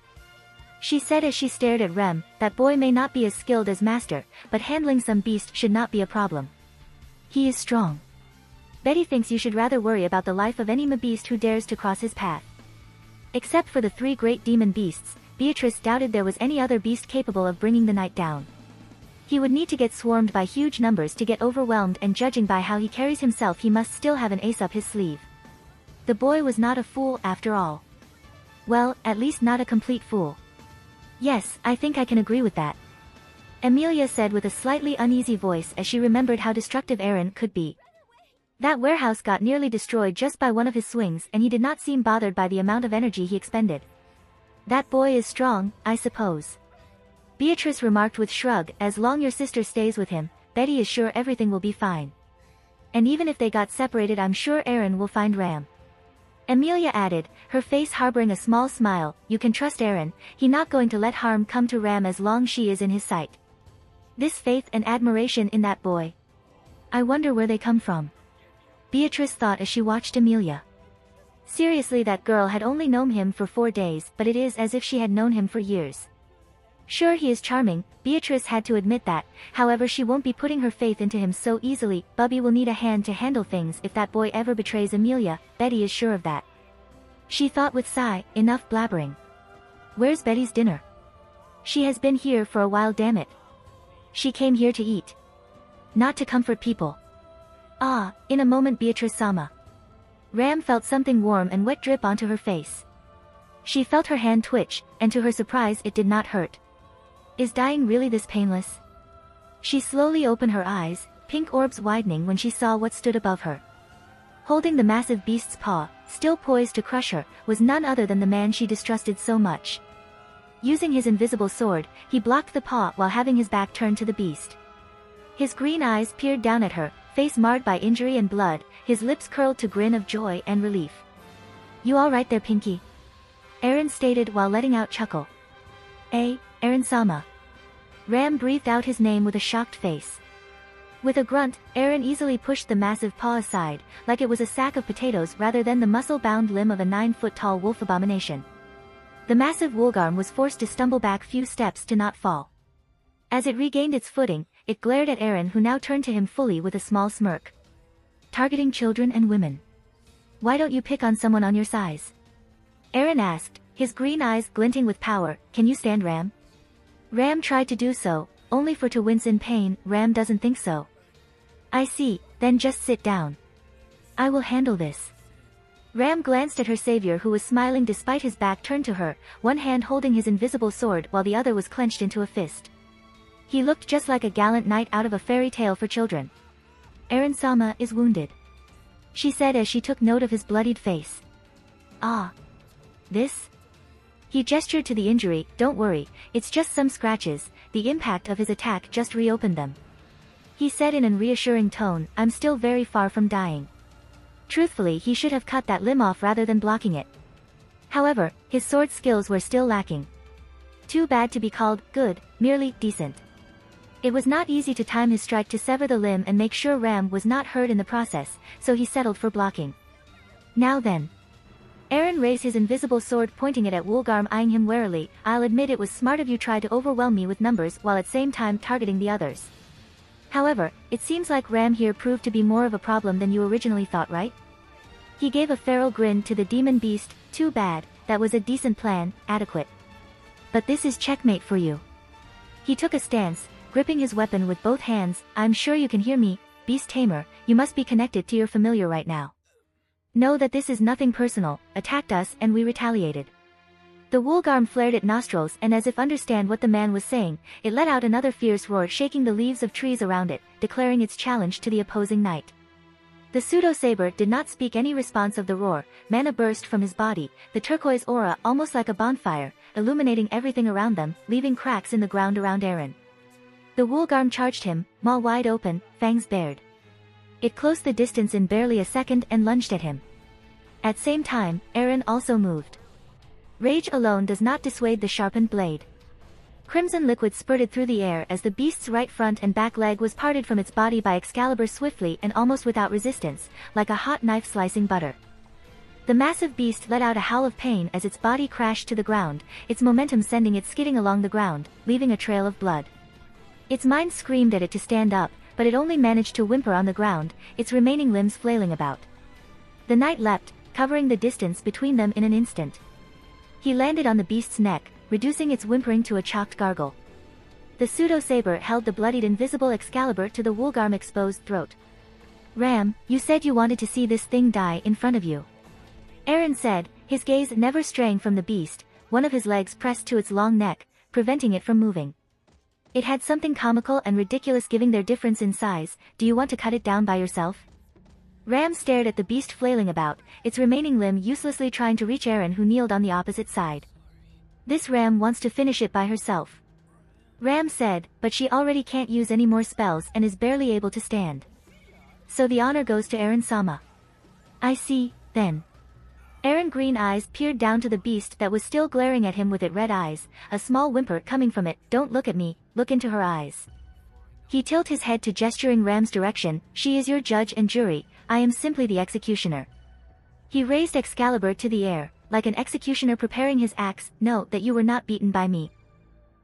She said as she stared at Rem, that boy may not be as skilled as Master, but handling some beast should not be a problem. He is strong. Betty thinks you should rather worry about the life of any beast who dares to cross his path. Except for the 3 great demon beasts, Beatrice doubted there was any other beast capable of bringing the night down. He would need to get swarmed by huge numbers to get overwhelmed, and judging by how he carries himself he must still have an ace up his sleeve. The boy was not a fool after all. Well, at least not a complete fool. Yes, I think I can agree with that. Amelia said with a slightly uneasy voice as she remembered how destructive Aaron could be. That warehouse got nearly destroyed just by one of his swings, and he did not seem bothered by the amount of energy he expended. That boy is strong, I suppose. Beatrice remarked with shrug, as long your sister stays with him, Betty is sure everything will be fine. And even if they got separated I'm sure Aaron will find Ram. Amelia added, her face harboring a small smile, you can trust Aaron, he not going to let harm come to Ram as long she is in his sight. This faith and admiration in that boy. I wonder where they come from. Beatrice thought as she watched Amelia. Seriously, that girl had only known him for 4 days, but it is as if she had known him for years. Sure, he is charming, Beatrice had to admit that, however she won't be putting her faith into him so easily. Bubby will need a hand to handle things if that boy ever betrays Amelia, Betty is sure of that. She thought with sigh, enough blabbering. Where's Betty's dinner? She has been here for a while, damn it. She came here to eat. Not to comfort people. Ah, in a moment Beatrice Sama. Ram felt something warm and wet drip onto her face. She felt her hand twitch, and to her surprise it did not hurt. Is dying really this painless? She slowly opened her eyes, pink orbs widening when she saw what stood above her. Holding the massive beast's paw, still poised to crush her, was none other than the man she distrusted so much. Using his invisible sword, he blocked the paw while having his back turned to the beast. His green eyes peered down at her, face marred by injury and blood, his lips curled to grin of joy and relief. You all right there, Pinky? Aaron stated while letting out chuckle. Aaron Sama. Ram breathed out his name with a shocked face. With a grunt, Aaron easily pushed the massive paw aside, like it was a sack of potatoes rather than the muscle-bound limb of a 9-foot-tall wolf abomination. The massive woolgarm was forced to stumble back few steps to not fall. As it regained its footing, it glared at Aaron, who now turned to him fully with a small smirk. Targeting children and women. Why don't you pick on someone on your size? Aaron asked, his green eyes glinting with power. Can you stand Ram? Ram tried to do so, only for to wince in pain. Ram doesn't think so. I see, then just sit down. I will handle this. Ram glanced at her savior, who was smiling despite his back turned to her, one hand holding his invisible sword while the other was clenched into a fist. He looked just like a gallant knight out of a fairy tale for children. Aaron Sama is wounded, she said as she took note of his bloodied face. Ah. This? He gestured to the injury. Don't worry, it's just some scratches, the impact of his attack just reopened them. He said in a reassuring tone, I'm still very far from dying. Truthfully, he should have cut that limb off rather than blocking it. However, his sword skills were still lacking. Too bad to be called good, merely decent. It was not easy to time his strike to sever the limb and make sure Ram was not hurt in the process, so he settled for blocking. Now then. Aaron raised his invisible sword, pointing it at Woolgarm, eyeing him warily. I'll admit it was smart of you try to overwhelm me with numbers while at same time targeting the others. However, it seems like Ram here proved to be more of a problem than you originally thought, right? He gave a feral grin to the demon beast. Too bad, that was a decent plan, adequate. But this is checkmate for you. He took a stance, gripping his weapon with both hands. I'm sure you can hear me, beast tamer, you must be connected to your familiar right now. Know that this is nothing personal, attacked us and we retaliated. The Woolgarm flared its nostrils, and as if understand what the man was saying, it let out another fierce roar, shaking the leaves of trees around it, declaring its challenge to the opposing knight. The pseudo-saber did not speak any response of the roar. Mana burst from his body, the turquoise aura almost like a bonfire, illuminating everything around them, leaving cracks in the ground around Aaron. The Woolgarm charged him, maw wide open, fangs bared. It closed the distance in barely a second and lunged at him. At same time, Aaron also moved. Rage alone does not dissuade the sharpened blade. Crimson liquid spurted through the air as the beast's right front and back leg was parted from its body by Excalibur swiftly and almost without resistance, like a hot knife slicing butter. The massive beast let out a howl of pain as its body crashed to the ground, its momentum sending it skidding along the ground, leaving a trail of blood. Its mind screamed at it to stand up, but it only managed to whimper on the ground, its remaining limbs flailing about. The knight leapt, covering the distance between them in an instant. He landed on the beast's neck, reducing its whimpering to a chalked gargle. The pseudo-saber held the bloodied invisible Excalibur to the Woolgarm exposed throat. "Ram, you said you wanted to see this thing die in front of you." Eren said, his gaze never straying from the beast, one of his legs pressed to its long neck, preventing it from moving. It had something comical and ridiculous given their difference in size. "Do you want to cut it down by yourself?" Ram stared at the beast flailing about, its remaining limb uselessly trying to reach Eren, who kneeled on the opposite side. "This Ram wants to finish it by herself," Ram said, "but she already can't use any more spells and is barely able to stand. So the honor goes to Eren-sama." "I see, then." Eren green eyes peered down to the beast that was still glaring at him with its red eyes, a small whimper coming from it. "Don't look at me, look into her eyes." He tilted his head to gesturing Ram's direction. "She is your judge and jury, I am simply the executioner." He raised Excalibur to the air, like an executioner preparing his axe. "Note that you were not beaten by me.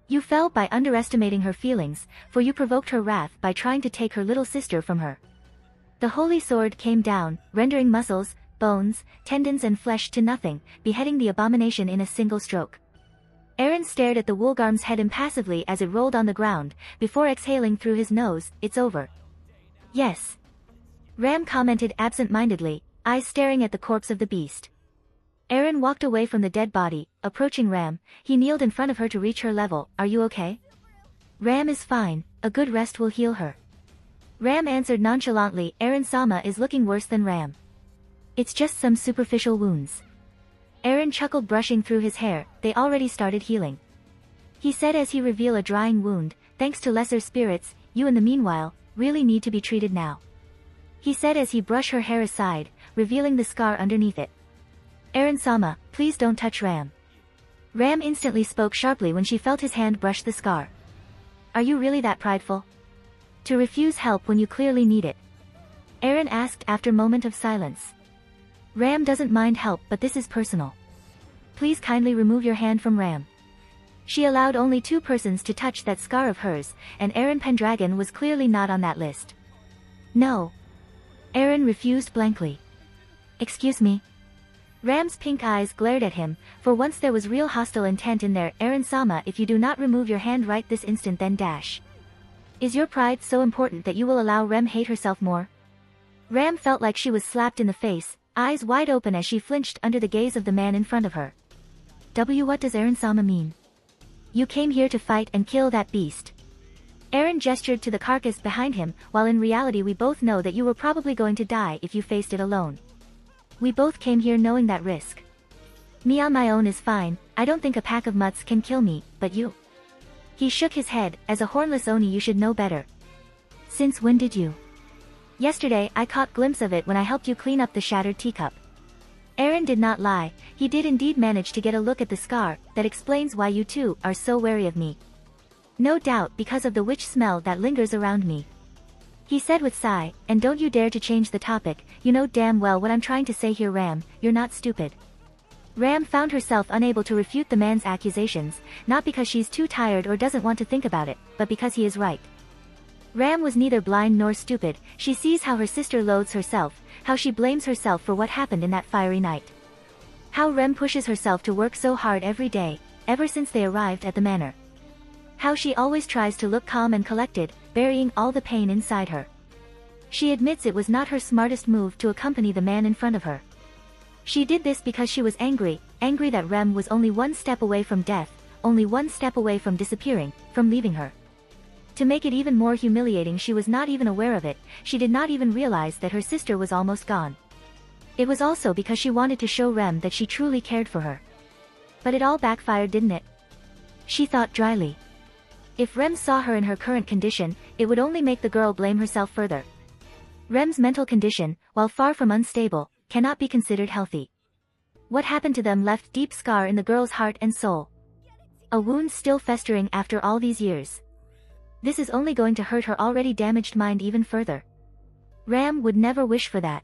You fell by underestimating her feelings, for you provoked her wrath by trying to take her little sister from her." The holy sword came down, rendering muscles, bones, tendons and flesh to nothing, beheading the abomination in a single stroke. Eren stared at the Woolgarm's head impassively as it rolled on the ground, before exhaling through his nose. "It's over." "Yes," Ram commented absent-mindedly, eyes staring at the corpse of the beast. Eren walked away from the dead body, approaching Ram. He kneeled in front of her to reach her level. "Are you okay?" "Ram is fine, a good rest will heal her." Ram answered nonchalantly. "Eren-sama is looking worse than Ram. It's just some superficial wounds." Eren chuckled, brushing through his hair. "They already started healing," he said as he revealed a drying wound. "Thanks to lesser spirits, you in the meanwhile, really need to be treated now," he said as he brushed her hair aside, revealing the scar underneath it. "Eren-sama, please don't touch Ram." Ram instantly spoke sharply when she felt his hand brush the scar. "Are you really that prideful? To refuse help when you clearly need it?" Eren asked after a moment of silence. "Ram doesn't mind help, but this is personal. Please kindly remove your hand from Ram." She allowed only 2 persons to touch that scar of hers, and Eren Pendragon was clearly not on that list. "No." Eren refused blankly. "Excuse me." Ram's pink eyes glared at him. For once there was real hostile intent in there. "Eren-sama, if you do not remove your hand right this instant, then dash. Is your pride so important that you will allow Rem hate herself more?" Ram felt like she was slapped in the face, eyes wide open as she flinched under the gaze of the man in front of her. What does Eren-sama mean?" "You came here to fight and kill that beast." Eren gestured to the carcass behind him. "While in reality we both know that you were probably going to die if you faced it alone. We both came here knowing that risk. Me on my own is fine, I don't think a pack of mutts can kill me, but you." He shook his head. "As a hornless Oni you should know better." "Since when did you?" "Yesterday I caught glimpse of it when I helped you clean up the shattered teacup." Eren did not lie, he did indeed manage to get a look at the scar. "That explains why you two are so wary of me. No doubt because of the witch smell that lingers around me," he said with sigh. "And don't you dare to change the topic, you know damn well what I'm trying to say here. Ram, you're not stupid." Ram found herself unable to refute the man's accusations, not because she's too tired or doesn't want to think about it, but because he is right. Ram was neither blind nor stupid. She sees how her sister loathes herself, how she blames herself for what happened in that fiery night. How Rem pushes herself to work so hard every day, ever since they arrived at the manor. How she always tries to look calm and collected, burying all the pain inside her. She admits it was not her smartest move to accompany the man in front of her. She did this because she was angry that Rem was only one step away from death, only one step away from disappearing, from leaving her. To make it even more humiliating, she was not even aware of it, she did not even realize that her sister was almost gone. It was also because she wanted to show Rem that she truly cared for her. But it all backfired, didn't it? She thought dryly. If Rem saw her in her current condition, it would only make the girl blame herself further. Rem's mental condition, while far from unstable, cannot be considered healthy. What happened to them left deep scar in the girl's heart and soul. A wound still festering after all these years. This is only going to hurt her already damaged mind even further. Ram would never wish for that.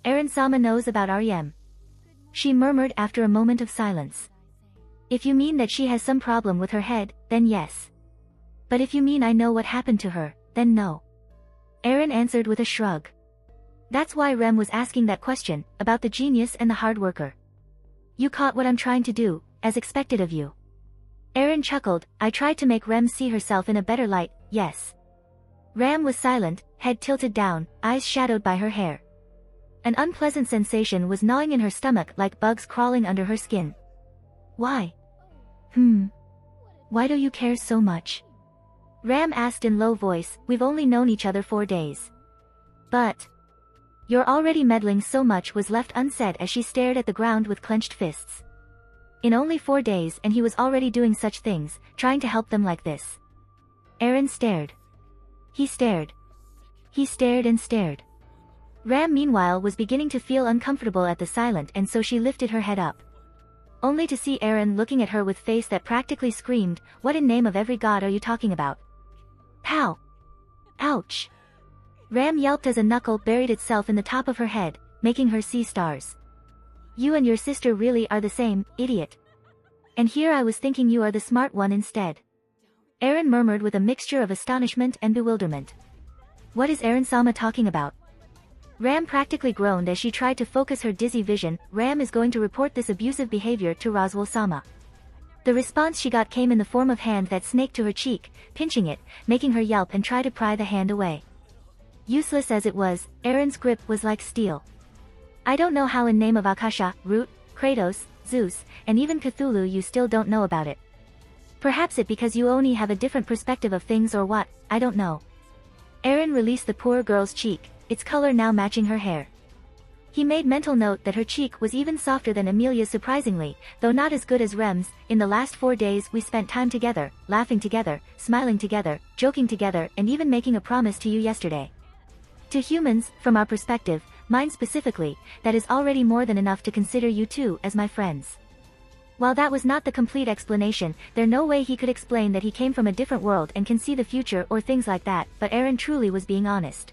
Eren-sama knows about REM. She murmured after a moment of silence. If you mean that she has some problem with her head, then yes. But if you mean I know what happened to her, then no. Eren answered with a shrug. That's why Rem was asking that question, about the genius and the hard worker. You caught what I'm trying to do, as expected of you. Eren chuckled. I tried to make Rem see herself in a better light, yes. Ram was silent, head tilted down, eyes shadowed by her hair. An unpleasant sensation was gnawing in her stomach like bugs crawling under her skin. Why? Why do you care so much? Ram asked in low voice. We've only known each other 4 days. But you're already meddling so much was left unsaid as she stared at the ground with clenched fists. In only 4 days and he was already doing such things, trying to help them like this. Eren stared. He stared. He stared and stared. Ram meanwhile was beginning to feel uncomfortable at the silent and so she lifted her head up. Only to see Eren looking at her with face that practically screamed, what in name of every god are you talking about? Pow! Ouch! Ram yelped as a knuckle buried itself in the top of her head, making her see stars. You and your sister really are the same, idiot. And here I was thinking you are the smart one instead. Eren murmured with a mixture of astonishment and bewilderment. What is Eren-sama talking about? Ram practically groaned as she tried to focus her dizzy vision. Ram is going to report this abusive behavior to Roswell-sama. The response she got came in the form of hand that snaked to her cheek, pinching it, making her yelp and try to pry the hand away. Useless as it was, Eren's grip was like steel. I don't know how in name of Akasha, Root, Kratos, Zeus, and even Cthulhu you still don't know about it. Perhaps it because you only have a different perspective of things or what, I don't know. Eren released the poor girl's cheek, its color now matching her hair. He made mental note that her cheek was even softer than Amelia's surprisingly, though not as good as Rem's. In the last 4 days we spent time together, laughing together, smiling together, joking together and even making a promise to you yesterday. To humans, from our perspective, mine specifically, that is already more than enough to consider you two as my friends. While that was not the complete explanation, there no way he could explain that he came from a different world and can see the future or things like that, but Eren truly was being honest.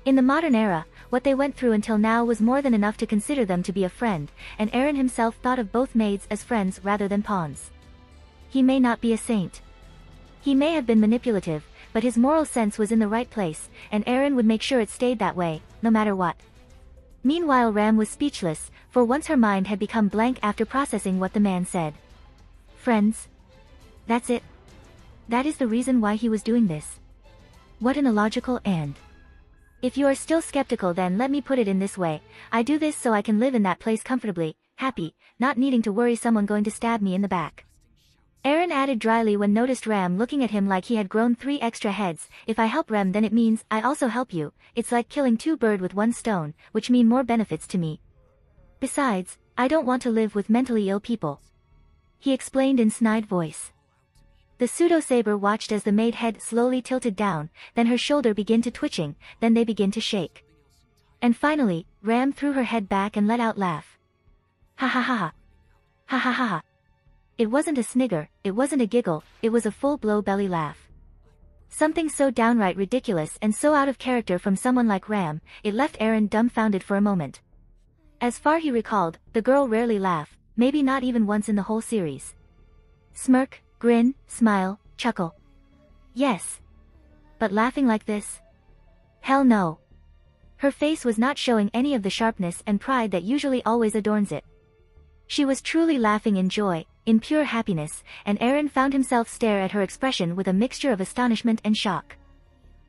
In the modern era, what they went through until now was more than enough to consider them to be a friend, and Eren himself thought of both maids as friends rather than pawns. He may not be a saint. He may have been manipulative, but his moral sense was in the right place, and Eren would make sure it stayed that way, no matter what. Meanwhile Ram was speechless, for once her mind had become blank after processing what the man said. Friends? That's it? That is the reason why he was doing this? What an illogical and... If you are still skeptical then let me put it in this way, I do this so I can live in that place comfortably, happy, not needing to worry someone going to stab me in the back. Eren added dryly when noticed Ram looking at him like he had grown 3 extra heads. If I help Rem then it means I also help you, it's like killing 2 birds with 1 stone, which mean more benefits to me. Besides, I don't want to live with mentally ill people. He explained in snide voice. The pseudo-saber watched as the maid head slowly tilted down, then her shoulder began to twitching, then they begin to shake. And finally, Ram threw her head back and let out laugh. Ha ha ha ha. Ha ha ha ha. It wasn't a snigger, it wasn't a giggle, it was a full-blow belly laugh. Something so downright ridiculous and so out of character from someone like Ram, it left Eren dumbfounded for a moment. As far he recalled, the girl rarely laughed, maybe not even once in the whole series. Smirk, grin, smile, chuckle. Yes. But laughing like this? Hell no. Her face was not showing any of the sharpness and pride that usually always adorns it. She was truly laughing in joy, in pure happiness, and Eren found himself stare at her expression with a mixture of astonishment and shock.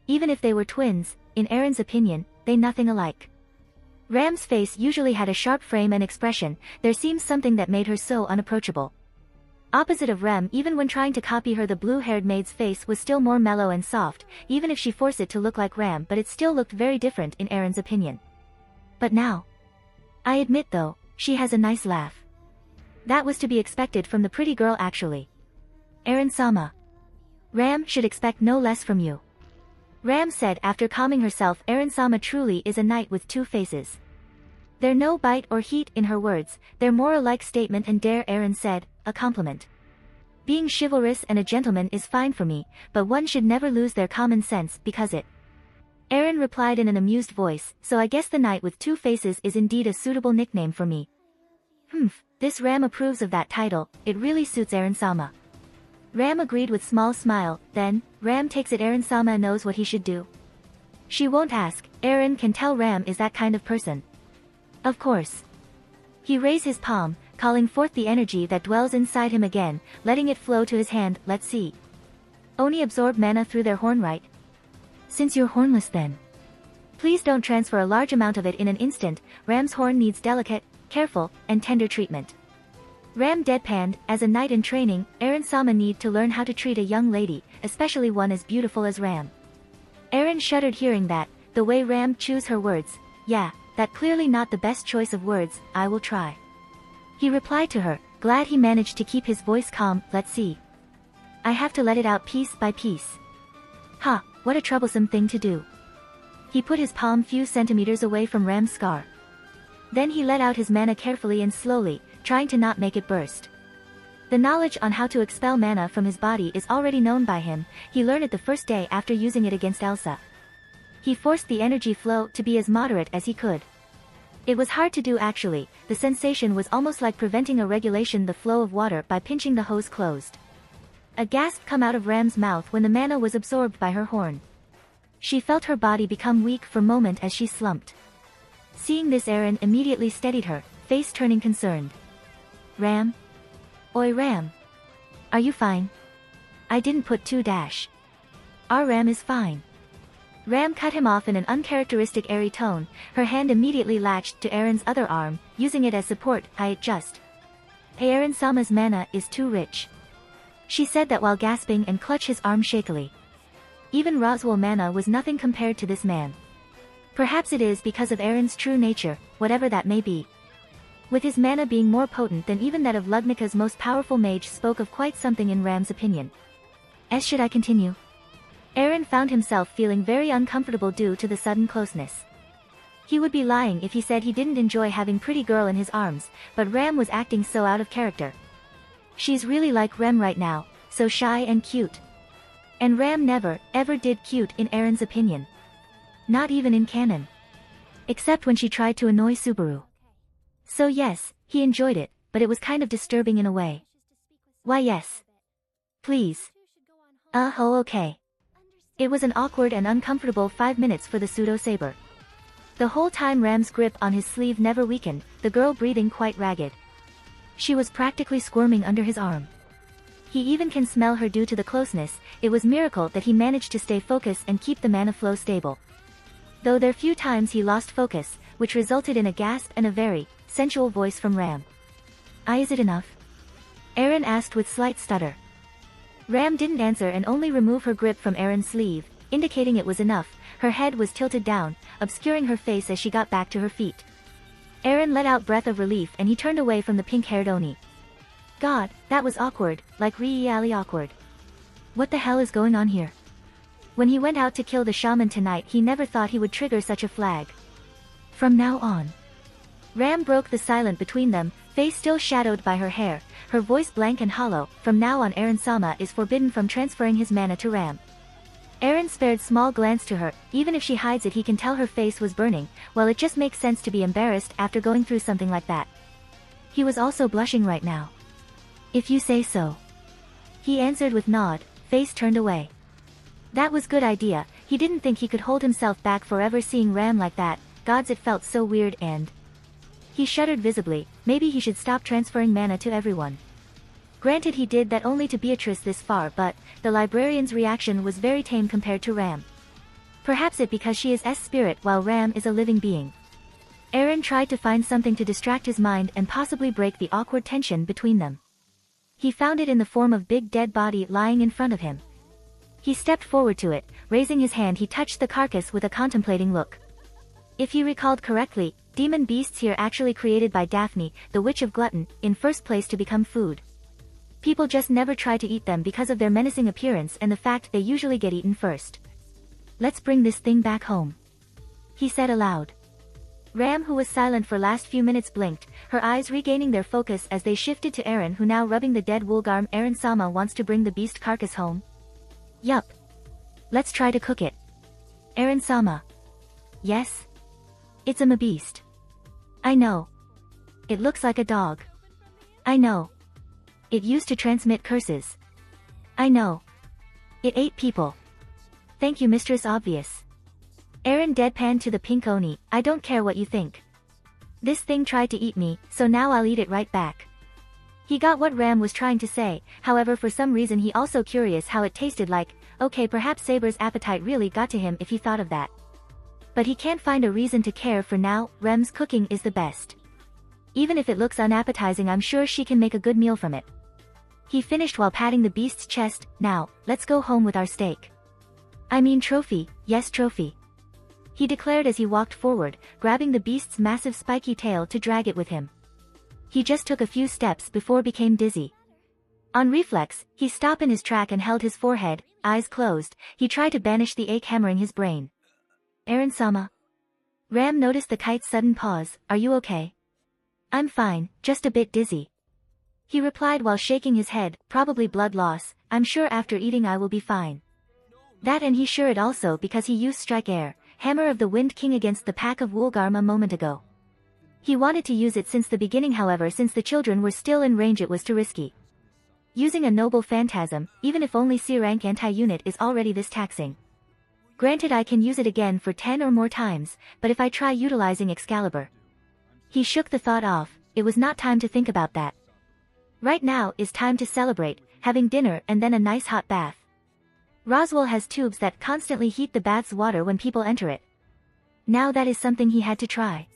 Even if they were twins, in Eren's opinion, they nothing alike. Ram's face usually had a sharp frame and expression, there seemed something that made her so unapproachable. Opposite of Rem, even when trying to copy her, the blue-haired maid's face was still more mellow and soft, even if she forced it to look like Ram, but it still looked very different in Eren's opinion. But now, I admit though, she has a nice laugh. That was to be expected from the pretty girl actually. Eren-sama. Ram should expect no less from you. Ram said after calming herself. Eren-sama truly is a knight with 2 faces. There no bite or heat in her words, they're more a like statement and dare Eren said, a compliment. Being chivalrous and a gentleman is fine for me, but one should never lose their common sense because it. Eren replied in an amused voice, so I guess the Knight with Two Faces is indeed a suitable nickname for me. This Ram approves of that title, it really suits Eren-sama. Ram agreed with small smile, then, Ram takes it Eren-sama knows what he should do. She won't ask, Eren can tell Ram is that kind of person. Of course. He raised his palm, calling forth the energy that dwells inside him again, letting it flow to his hand, let's see. Oni absorb mana through their horn, right? Since you're hornless then. Please don't transfer a large amount of it in an instant, Ram's horn needs delicate, careful, and tender treatment. Ram deadpanned, as a knight in training, Eren-sama need to learn how to treat a young lady, especially one as beautiful as Ram. Eren shuddered hearing that, the way Ram chose her words, yeah, that clearly not the best choice of words, I will try. He replied to her, glad he managed to keep his voice calm, let's see. I have to let it out piece by piece. What a troublesome thing to do. He put his palm few centimeters away from Ram's scar. Then he let out his mana carefully and slowly, trying to not make it burst. The knowledge on how to expel mana from his body is already known by him, he learned it the first day after using it against Elsa. He forced the energy flow to be as moderate as he could. It was hard to do actually, the sensation was almost like preventing a regulation the flow of water by pinching the hose closed. A gasp come out of Ram's mouth when the mana was absorbed by her horn. She felt her body become weak for a moment as she slumped. Seeing this Eren immediately steadied her, face turning concerned. Ram? Oi Ram. Are you fine? I didn't put two dash. Our Ram is fine. Ram cut him off in an uncharacteristic airy tone, her hand immediately latched to Eren's other arm, using it as support, Hey Eren-sama's mana is too rich. She said that while gasping and clutched his arm shakily. Even Roswell mana was nothing compared to this man. Perhaps it is because of Eren's true nature, whatever that may be. With his mana being more potent than even that of Lugnika's most powerful mage spoke of quite something in Ram's opinion. Should I continue? Eren found himself feeling very uncomfortable due to the sudden closeness. He would be lying if he said he didn't enjoy having pretty girl in his arms, but Ram was acting so out of character. She's really like Rem right now, so shy and cute. And Ram never, ever did cute in Eren's opinion. Not even in canon. Except when she tried to annoy Subaru. So yes, he enjoyed it, but it was kind of disturbing in a way. Why yes. Please. Oh okay. It was an awkward and uncomfortable 5 minutes for the pseudo-saber. The whole time Ram's grip on his sleeve never weakened, the girl breathing quite ragged. She was practically squirming under his arm. He even can smell her due to the closeness, it was miracle that he managed to stay focused and keep the mana flow stable. Though there few times he lost focus, which resulted in a gasp and a very sensual voice from Ram. Is it enough? Eren asked with slight stutter. Ram didn't answer and only removed her grip from Eren's sleeve, indicating it was enough. Her head was tilted down, obscuring her face as she got back to her feet. Eren let out breath of relief and he turned away from the pink-haired Oni. God, that was awkward, like really awkward. What the hell is going on here? When he went out to kill the shaman tonight he never thought he would trigger such a flag. From now on. Ram broke the silence between them, face still shadowed by her hair, her voice blank and hollow, from now on Eren-sama is forbidden from transferring his mana to Ram. Eren spared small glance to her, even if she hides it he can tell her face was burning, well it just makes sense to be embarrassed after going through something like that. He was also blushing right now. If you say so. He answered with nod, face turned away. That was good idea, he didn't think he could hold himself back forever seeing Ram like that, gods it felt so weird and... He shuddered visibly, maybe he should stop transferring mana to everyone. Granted he did that only to Beatrice this far but, the librarian's reaction was very tame compared to Ram. Perhaps it because she is S-spirit while Ram is a living being. Eren tried to find something to distract his mind and possibly break the awkward tension between them. He found it in the form of big dead body lying in front of him. He stepped forward to it, raising his hand he touched the carcass with a contemplating look. If he recalled correctly, demon beasts here actually created by Daphne, the witch of glutton, in first place to become food. People just never try to eat them because of their menacing appearance and the fact they usually get eaten first. Let's bring this thing back home. He said aloud. Ram, who was silent for last few minutes, blinked, her eyes regaining their focus as they shifted to Eren, who now rubbing the dead Woolgarm. Eren-sama wants to bring the beast carcass home? Yup. Let's try to cook it. Eren-sama. Yes? It's a beast. I know. It looks like a dog. I know. It used to transmit curses. I know. It ate people. Thank you, Mistress Obvious. Eren deadpanned to the pink Oni. I don't care what you think. This thing tried to eat me, so now I'll eat it right back. He got what Ram was trying to say, however for some reason he also curious how it tasted like. Okay, perhaps Saber's appetite really got to him if he thought of that. But he can't find a reason to care for now. Rem's cooking is the best. Even if it looks unappetizing, I'm sure she can make a good meal from it. He finished while patting the beast's chest. Now, let's go home with our steak. I mean trophy, yes trophy. He declared as he walked forward, grabbing the beast's massive spiky tail to drag it with him. He just took a few steps before became dizzy. On reflex, he stopped in his track and held his forehead, eyes closed. He tried to banish the ache hammering his brain. Eren-sama. Ram noticed the kite's sudden pause. Are you okay? I'm fine, just a bit dizzy. He replied while shaking his head, probably blood loss. I'm sure after eating I will be fine. That, and he sure it also because he used Strike Air, Hammer of the Wind King against the pack of Woolgarm a moment ago. He wanted to use it since the beginning, however since the children were still in range it was too risky. Using a noble phantasm, even if only C-rank anti-unit, is already this taxing. Granted I can use it again for 10 or more times, but if I try utilizing Excalibur. He shook the thought off. It was not time to think about that. Right now is time to celebrate, having dinner and then a nice hot bath. Roswell has tubes that constantly heat the bath's water when people enter it. Now that is something he had to try.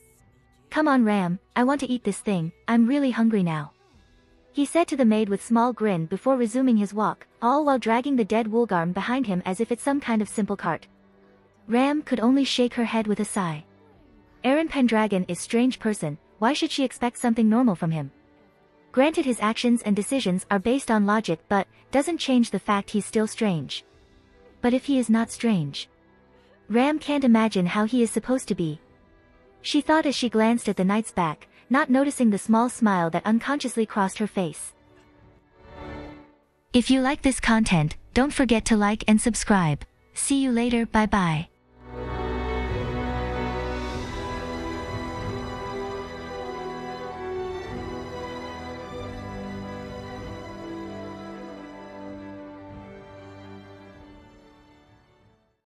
Come on Ram, I want to eat this thing, I'm really hungry now. He said to the maid with small grin before resuming his walk, all while dragging the dead Woolgarm behind him as if it's some kind of simple cart. Ram could only shake her head with a sigh. Eren Pendragon is strange person, why should she expect something normal from him? Granted his actions and decisions are based on logic but, doesn't change the fact he's still strange. But if he is not strange? Ram can't imagine how he is supposed to be. She thought as she glanced at the knight's back, not noticing the small smile that unconsciously crossed her face. If you like this content, don't forget to like and subscribe. See you later, bye bye.